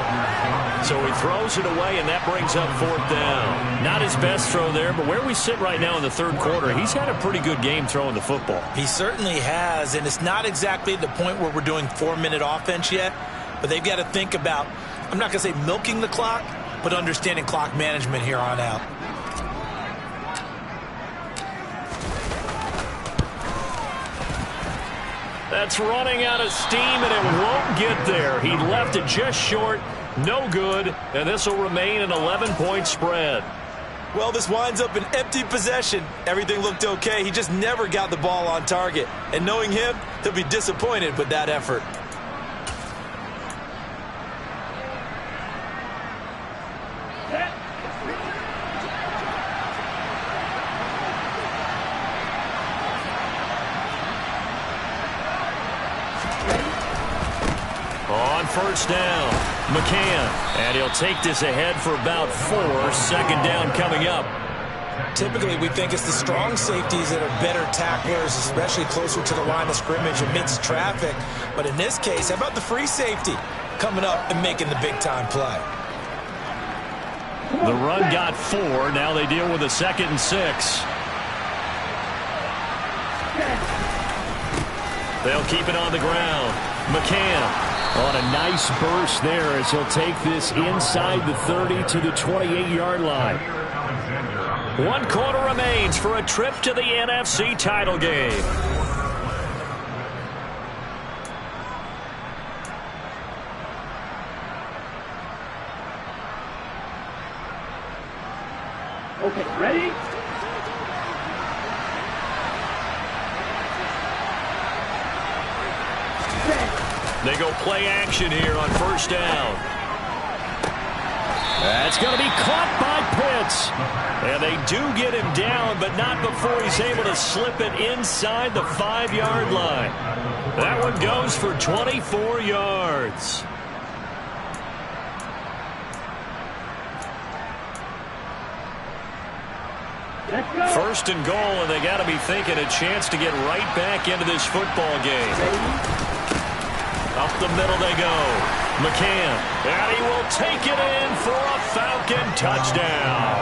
So he throws it away, and that brings up 4th down. Not his best throw there, but where we sit right now in the 3rd quarter, he's had a pretty good game throwing the football. He certainly has, and it's not exactly the point where we're doing 4-minute offense yet, but they've got to think about, I'm not going to say milking the clock, but understanding clock management here on out. That's running out of steam, and it won't get there. He left it just short, no good, and this will remain an 11-point spread. Well, this winds up an empty possession. Everything looked okay. He just never got the ball on target. And knowing him, he'll be disappointed with that effort. On 1st down, McCann. And he'll take this ahead for about 4. 2nd down coming up. Typically, we think it's the strong safeties that are better tacklers, especially closer to the line of scrimmage amidst traffic. But in this case, how about the free safety coming up and making the big-time play? The run got 4. Now they deal with a 2nd and 6. They'll keep it on the ground. McCann on a nice burst there as he'll take this inside the 30 to the 28-yard line. 1 quarter remains for a trip to the NFC title game. Okay, ready? They go play action here on 1st down. That's going to be caught by Pitts. And they do get him down, but not before he's able to slip it inside the 5-yard line. That one goes for 24 yards. First and goal, and they got to be thinking a chance to get right back into this football game. Up the middle they go. McCann. And he will take it in for a Falcon touchdown.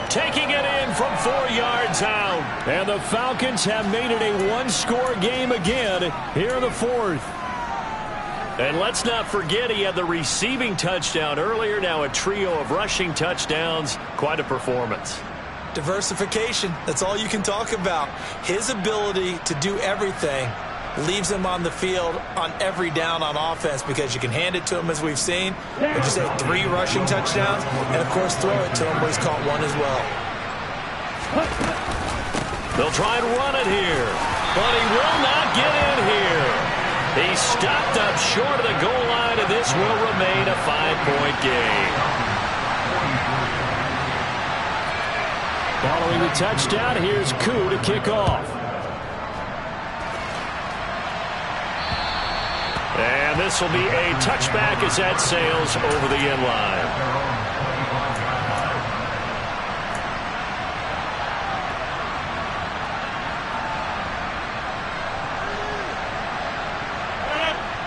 Taking it in from 4 yards out. And the Falcons have made it a 1-score game again here in the 4th. And let's not forget he had the receiving touchdown earlier. Now a trio of rushing touchdowns. Quite a performance. Diversification. That's all you can talk about. His ability to do everything leaves him on the field on every down on offense because you can hand it to him as we've seen. But just had 3 rushing touchdowns and, of course, throw it to him where he's caught 1 as well. They'll try and run it here, but he will not get in here. He's stopped up short of the goal line, and this will remain a 5-point game. Following the touchdown, here's Koo to kick off. And this will be a touchback as that sails over the end line.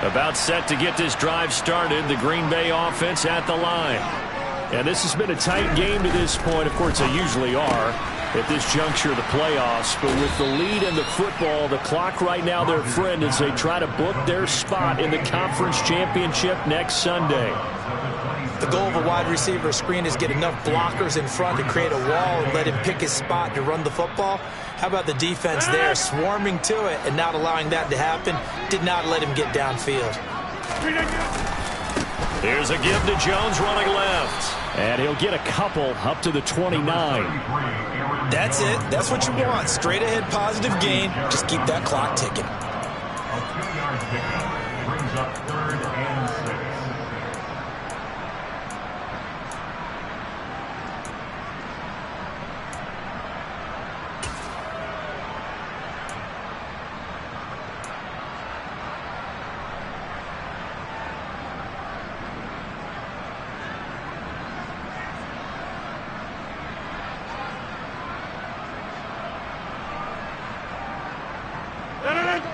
About set to get this drive started. The Green Bay offense at the line. And this has been a tight game to this point. Of course, they usually are at this juncture of the playoffs. But with the lead in the football, the clock right now their friend as they try to book their spot in the conference championship next Sunday. The goal of a wide receiver screen is get enough blockers in front to create a wall and let him pick his spot to run the football. How about the defense there swarming to it and not allowing that to happen? Did not let him get downfield. Here's a give to Jones running left. And he'll get a couple up to the 29. That's it. That's what you want. Straight ahead positive gain. Just keep that clock ticking. A 2-yard pickup brings up 3rd and 6.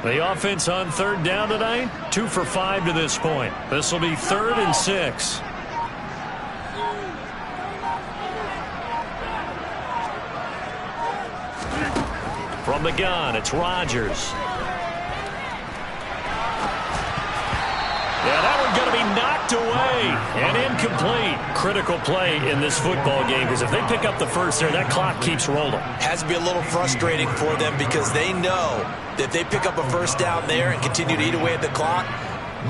The offense on 3rd down tonight, 2 for 5 to this point. This will be 3rd and 6. From the gun, it's Rodgers. Yeah, that one's going to be knocked away and incomplete. Critical play in this football game because if they pick up the first there, that clock keeps rolling. Has to be a little frustrating for them because they know that if they pick up a first down there and continue to eat away at the clock,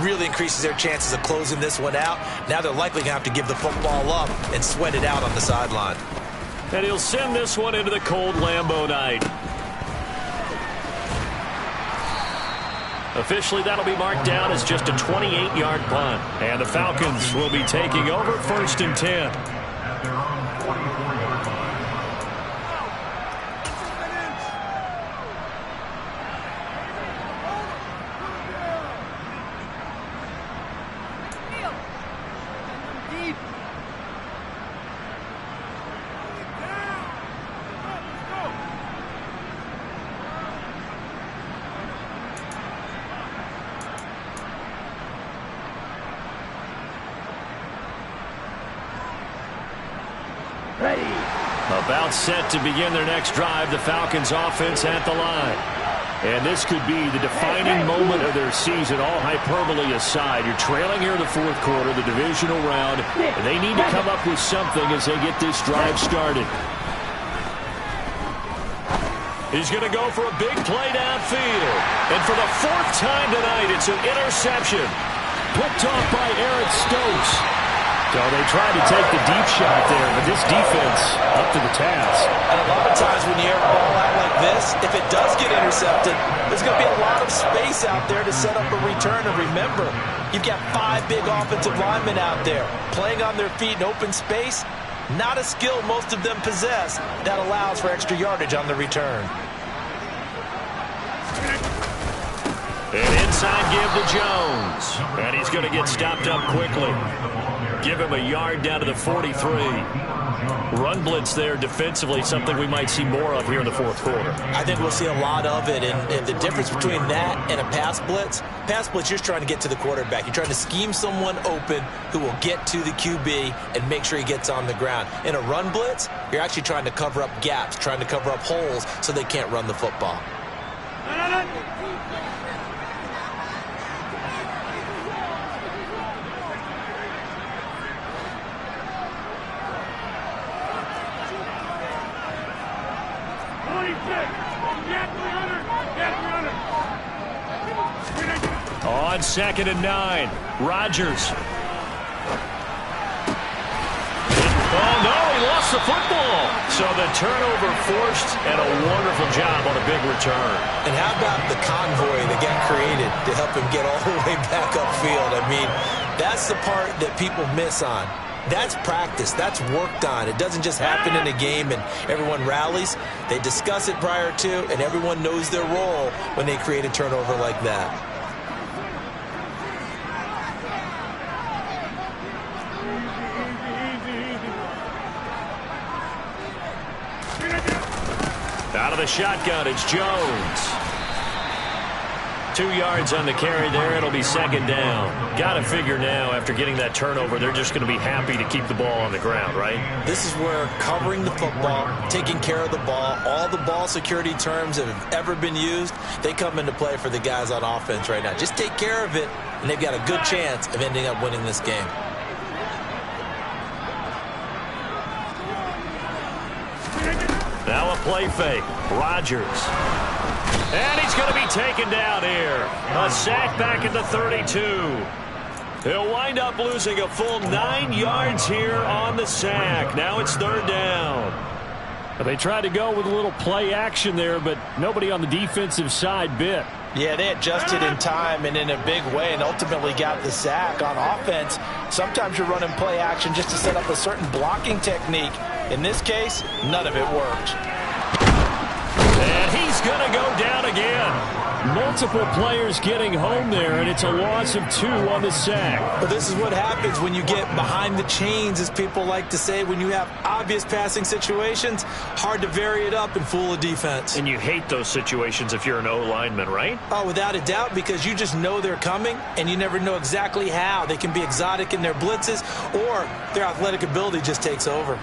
really increases their chances of closing this one out. Now they're likely going to have to give the football up and sweat it out on the sideline. And he'll send this one into the cold Lambeau night. Officially, that'll be marked down as just a 28-yard punt. And the Falcons will be taking over 1st and 10. At their own 44-yard line. About set to begin their next drive, the Falcons offense at the line. And this could be the defining moment of their season, all hyperbole aside. You're trailing here in the 4th quarter, the divisional round, and they need to come up with something as they get this drive started. He's going to go for a big play downfield. And for the 4th time tonight, it's an interception. Picked off by Eric Stokes. So they tried to take the deep shot there, but this defense up to the task. And a lot of times when you air a ball out like this, if it does get intercepted, there's going to be a lot of space out there to set up a return. And remember, you've got 5 big offensive linemen out there playing on their feet in open space. Not a skill most of them possess that allows for extra yardage on the return. An inside give to Jones. And he's going to get stopped up quickly. Give him a yard down to the 43. Run blitz there defensively, something we might see more of here in the 4th quarter. I think we'll see a lot of it, and the difference between that and a pass blitz, you're trying to get to the quarterback. You're trying to scheme someone open who will get to the QB and make sure he gets on the ground. In a run blitz, you're actually trying to cover up gaps, trying to cover up holes so they can't run the football. On 2nd and 9, Rodgers. Oh, no, he lost the football. So the turnover forced and a wonderful job on a big return. And how about the convoy that got created to help him get all the way back upfield? I mean, that's the part that people miss on. That's practice. That's worked on. It doesn't just happen in a game and everyone rallies. They discuss it prior to, and everyone knows their role when they create a turnover like that. Out of the shotgun, it's Jones. 2 yards on the carry there. It'll be second down. Got to figure now, after getting that turnover, they're just going to be happy to keep the ball on the ground, right? This is where covering the football, taking care of the ball, all the ball security terms that have ever been used, they come into play for the guys on offense right now. Just take care of it, and they've got a good chance of ending up winning this game. Now a play fake. Rodgers. And he's going to be taken down here. A sack back at the 32. He'll wind up losing a full 9 yards here on the sack. Now it's third down. They tried to go with a little play action there, but nobody on the defensive side bit. Yeah, they adjusted in time and in a big way and ultimately got the sack. On offense, sometimes you're running play action just to set up a certain blocking technique. In this case, none of it worked. And he's going to go down again. Multiple players getting home there, and it's a loss of 2 on the sack. But this is what happens when you get behind the chains, as people like to say. When you have obvious passing situations, hard to vary it up and fool a defense. And you hate those situations if you're an O-lineman, right? Oh, without a doubt, because you just know they're coming, and you never know exactly how. They can be exotic in their blitzes, or their athletic ability just takes over.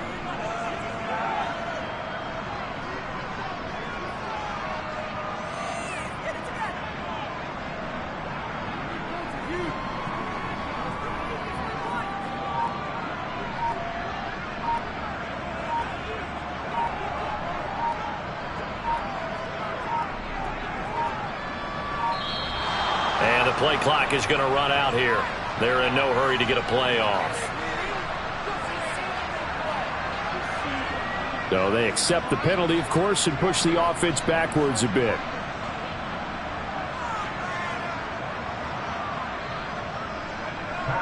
And the play clock is going to run out here. They're in no hurry to get a play off. So they accept the penalty, of course, and push the offense backwards a bit.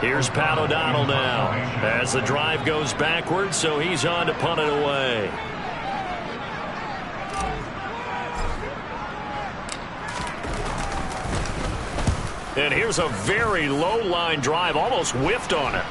Here's Pat O'Donnell now as the drive goes backwards, so he's on to punt it away. And here's a very low line drive, almost whiffed on it.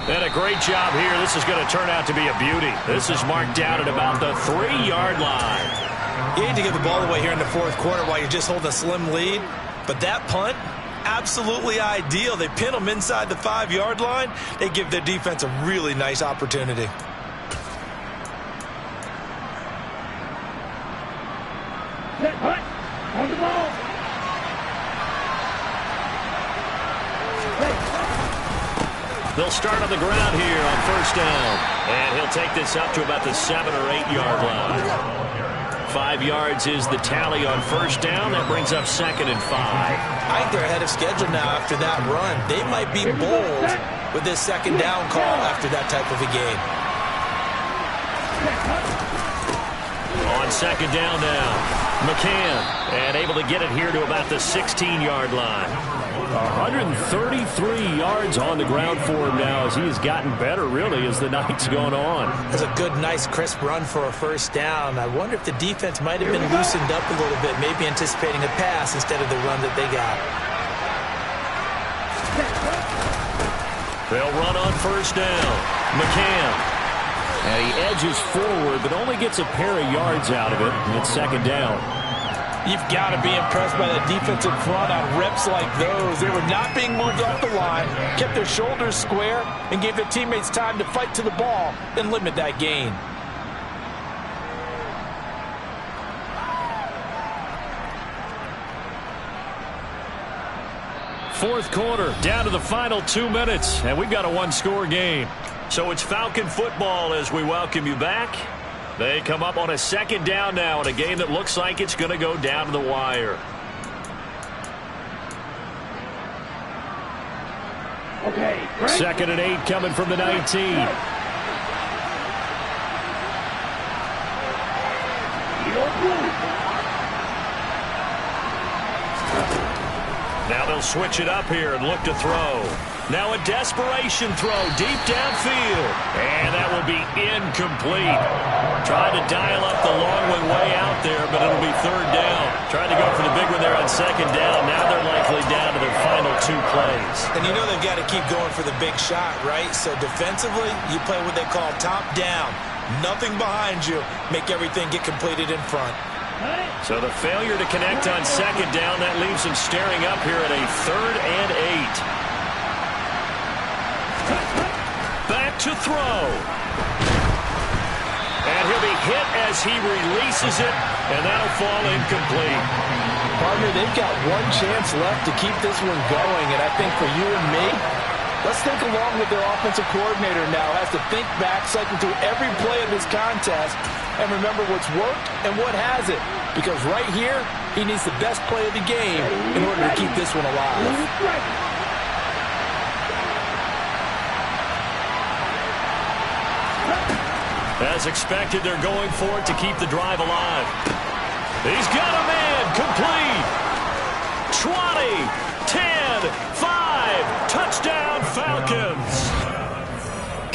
And a great job here. This is going to turn out to be a beauty. This is marked down at about the 3-yard line. You need to give the ball away here in the fourth quarter while you're just holding a slim lead. But that punt, absolutely ideal. They pin them inside the 5-yard line. They give their defense a really nice opportunity. Set, punt. On the ball. They'll start on the ground here on first down. And he'll take this up to about the 7- or 8-yard line. 5 yards is the tally on first down. That brings up 2nd and 5. I think they're ahead of schedule now after that run. They might be bold with this second down call after that type of a game. On second down now, McCann, and able to get it here to about the 16-yard line. 133 yards on the ground for him now as he has gotten better, really, as the night's gone on. That's a good, nice, crisp run for a first down. I wonder if the defense might have been loosened up a little bit, maybe anticipating a pass instead of the run that they got. They'll run on first down. McCann. And he edges forward, but only gets a pair of yards out of it, and it's second down. You've got to be impressed by the defensive front on reps like those. They were not being moved off the line, kept their shoulders square, and gave their teammates time to fight to the ball and limit that gain. Fourth quarter, down to the final 2 minutes, and we've got a one-score game. So it's Falcon football as we welcome you back. They come up on a second down now in a game that looks like it's going to go down to the wire. Okay. Right. 2nd and 8 coming from the 19. Now they'll switch it up here and look to throw. Now a desperation throw deep downfield. And that will be incomplete. Tried to dial up the long one way out there, but it'll be third down. Tried to go for the big one there on second down. Now they're likely down to their final 2 plays. And you know they've got to keep going for the big shot, right? So defensively, you play what they call top down. Nothing behind you. Make everything get completed in front. So the failure to connect on second down, that leaves him staring up here at a 3rd and 8. Back to throw. And he'll be hit as he releases it, and that'll fall incomplete. Partner, they've got one chance left to keep this one going, and I think for you and me, let's think along with their offensive coordinator now. Has to think back, cycle through every play of this contest, and remember what's worked and what hasn't. Because right here, he needs the best play of the game in order to keep this one alive. As expected, they're going for it to keep the drive alive. He's got a man, complete. 20, 10, 5, touchdown Falcons.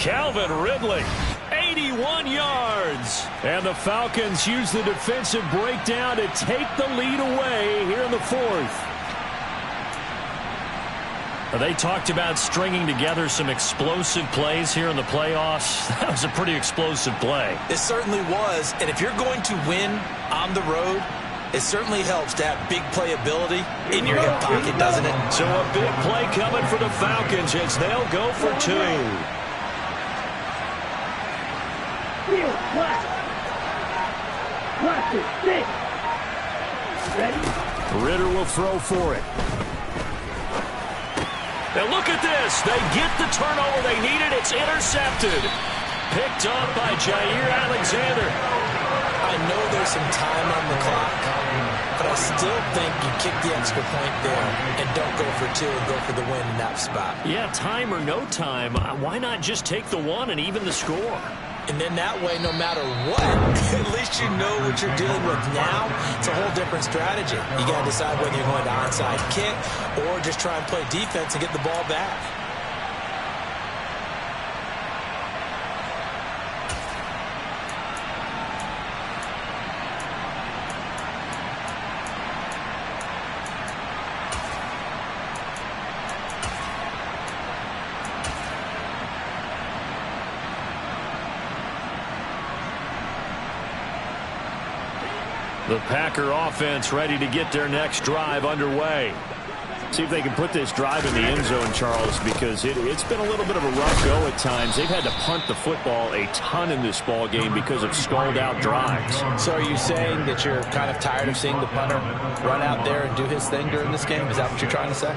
Calvin Ridley, 81 yards. And the Falcons use the defensive breakdown to take the lead away here in the 4th. They talked about stringing together some explosive plays here in the playoffs. That was a pretty explosive play. It certainly was. And if you're going to win on the road, it certainly helps to have big playability in your hip pocket, doesn't it? So a big play coming for the Falcons as they'll go for 2. Ridder will throw for it. Now look at this. They get the turnover they needed. It's intercepted. Picked up by Jair Alexander. I know there's some time on the clock, but I still think you kick the extra point there and don't go for 2 and go for the win in that spot. Yeah, time or no time. Why not just take the 1 and even the score? And then that way, no matter what, at least you know what you're dealing with now. It's a whole different strategy. You got to decide whether you're going to onside kick or just try and play defense and get the ball back. The Packer offense ready to get their next drive underway. See if they can put this drive in the end zone, Charles, because it's been a little bit of a rough go at times. They've had to punt the football a ton in this ball game because of stalled-out drives. So are you saying that you're kind of tired of seeing the punter run out there and do his thing during this game? Is that what you're trying to say?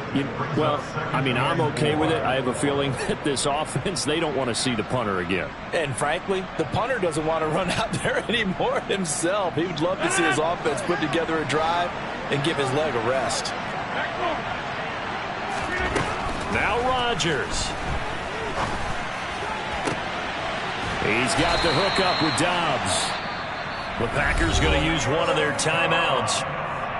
Well, I mean, I'm okay with it. I have a feeling that this offense, they don't want to see the punter again. And frankly, the punter doesn't want to run out there anymore himself. He would love to see his offense put together a drive and give his leg a rest. Now Rodgers. He's got the hook up with Dobbs. The Packers going to use one of their timeouts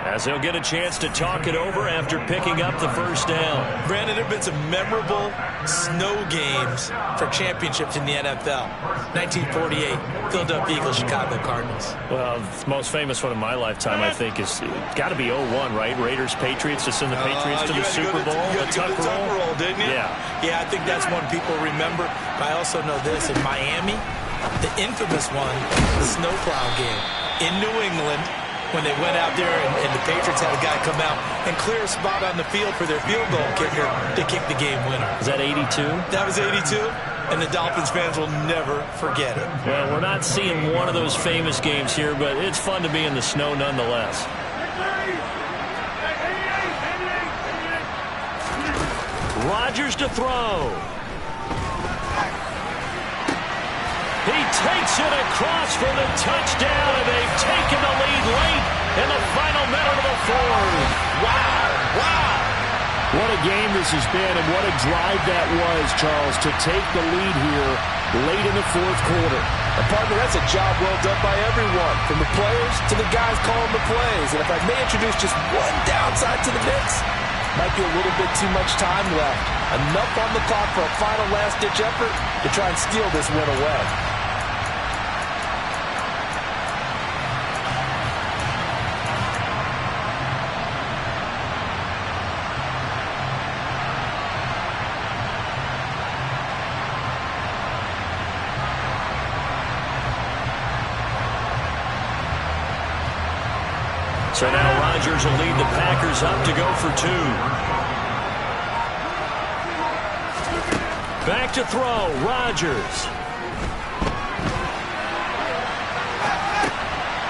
as they'll get a chance to talk it over after picking up the first down. Brandon, there have been some memorable snow games for championships in the NFL. 1948, Philadelphia Eagles, Chicago Cardinals. Well, the most famous one in my lifetime, I think, is got to be 01, right? Raiders-Patriots to send the Patriots to the Super Bowl. The Tuck roll, didn't you? Yeah. Yeah, I think that's one people remember. But I also know this. In Miami, the infamous one, the snowplow game in New England, when they went out there and the Patriots had a guy come out and clear a spot on the field for their field goal kicker to kick the game winner. Is that 82? That was 82, and the Dolphins fans will never forget it. Well, we're not seeing one of those famous games here, but it's fun to be in the snow nonetheless. Rodgers to throw. He takes it across for the touchdown, and they've taken the lead late in the final minute of the 4th. Wow. What a game this has been, and what a drive that was, Charles, to take the lead here late in the 4th quarter. And partner, that's a job well done by everyone, from the players to the guys calling the plays. And if I may introduce just one downside to the mix, might be a little bit too much time left. Enough on the clock for a final last-ditch effort to try and steal this win away. So now Rodgers will lead the Packers up to go for 2. Back to throw, Rodgers.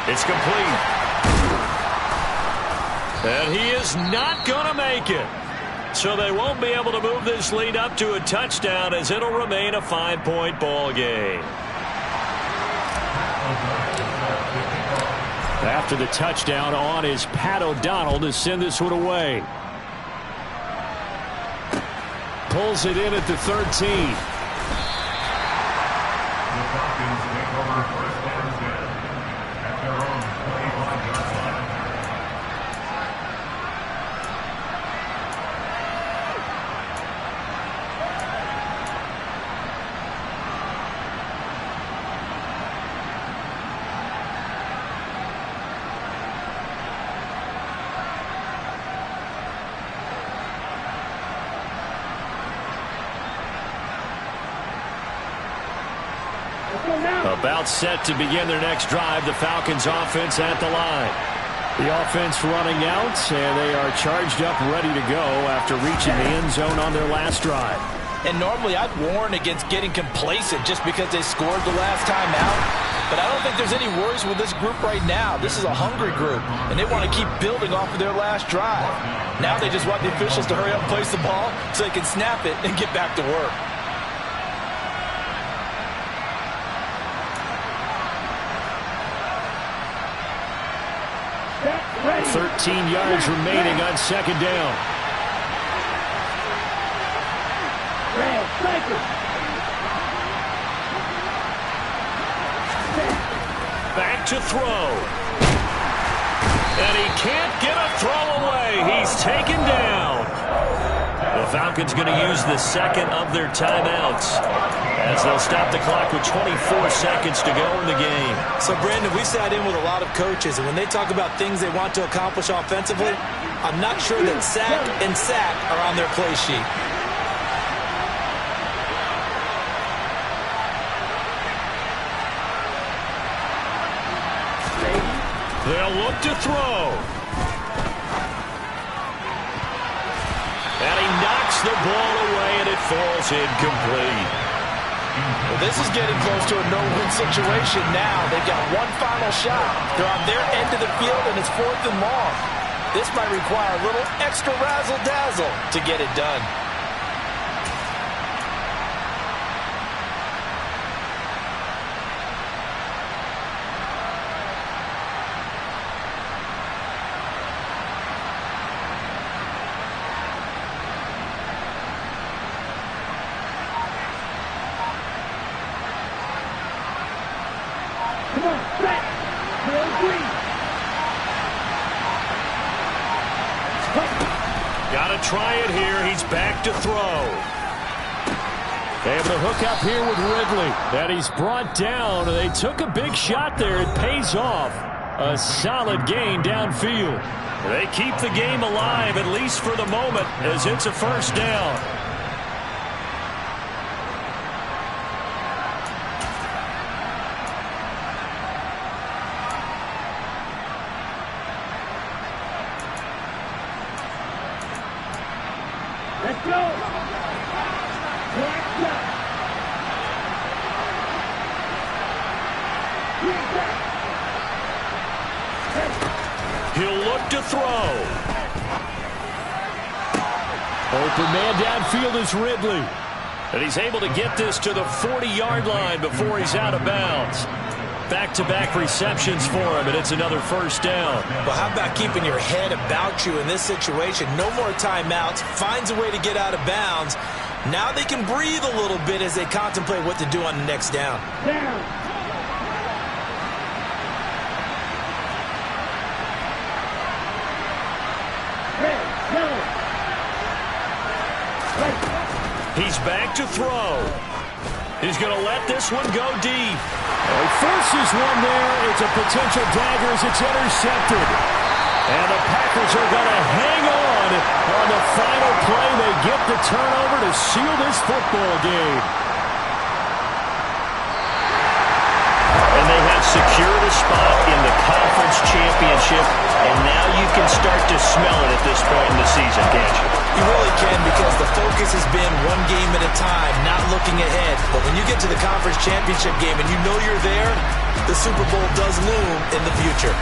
It's complete. And he is not going to make it. So they won't be able to move this lead up to a touchdown as it'll remain a 5-point ball game. After the touchdown, on is Pat O'Donnell to send this one away. Pulls it in at the 13. The Falcons take over first and 10 at their own 25-yard line. About set to begin their next drive, the Falcons offense at the line. The offense running out, and they are charged up, ready to go after reaching the end zone on their last drive. And normally I'd warn against getting complacent just because they scored the last time out. But I don't think there's any worries with this group right now. This is a hungry group, and they want to keep building off of their last drive. Now they just want the officials to hurry up and place the ball so they can snap it and get back to work. 13 yards remaining on second down. Back to throw. And he can't get a throw away. He's taken down. The Falcons going to use the second of their timeouts as they'll stop the clock with 24 seconds to go in the game. So, Brandon, we sat in with a lot of coaches, and when they talk about things they want to accomplish offensively, I'm not sure that sack and sack are on their play sheet. They'll look to throw. And he knocks the ball away, and it falls incomplete. Well, this is getting close to a no-win situation now. They've got one final shot. They're on their end of the field, and it's 4th and long. This might require a little extra razzle-dazzle to get it done. Got to try it here. He's back to throw. They have the hook up here with Ridley. And he's brought down. They took a big shot there. It pays off. A solid gain downfield. They keep the game alive, at least for the moment, as it's a first down. Let's go. He'll look to throw. Open man downfield is Ridley. And he's able to get this to the 40-yard line before he's out of bounds. Back-to-back receptions for him, and it's another first down. Well, how about keeping your head about you in this situation? No more timeouts. Finds a way to get out of bounds. Now they can breathe a little bit as they contemplate what to do on the next down. He's back to throw. He's going to let this one go deep. He forces one there. It's a potential dagger as it's intercepted. And the Packers are going to hang on the final play. They get the turnover to seal this football game. And they have secured a spot in the conference championship, and now you can start to smell it at this point in the season, can't you? You really can, because the focus has been one game at a time, not looking ahead. But when you get to the conference championship game and you know you're there, the Super Bowl does loom in the future.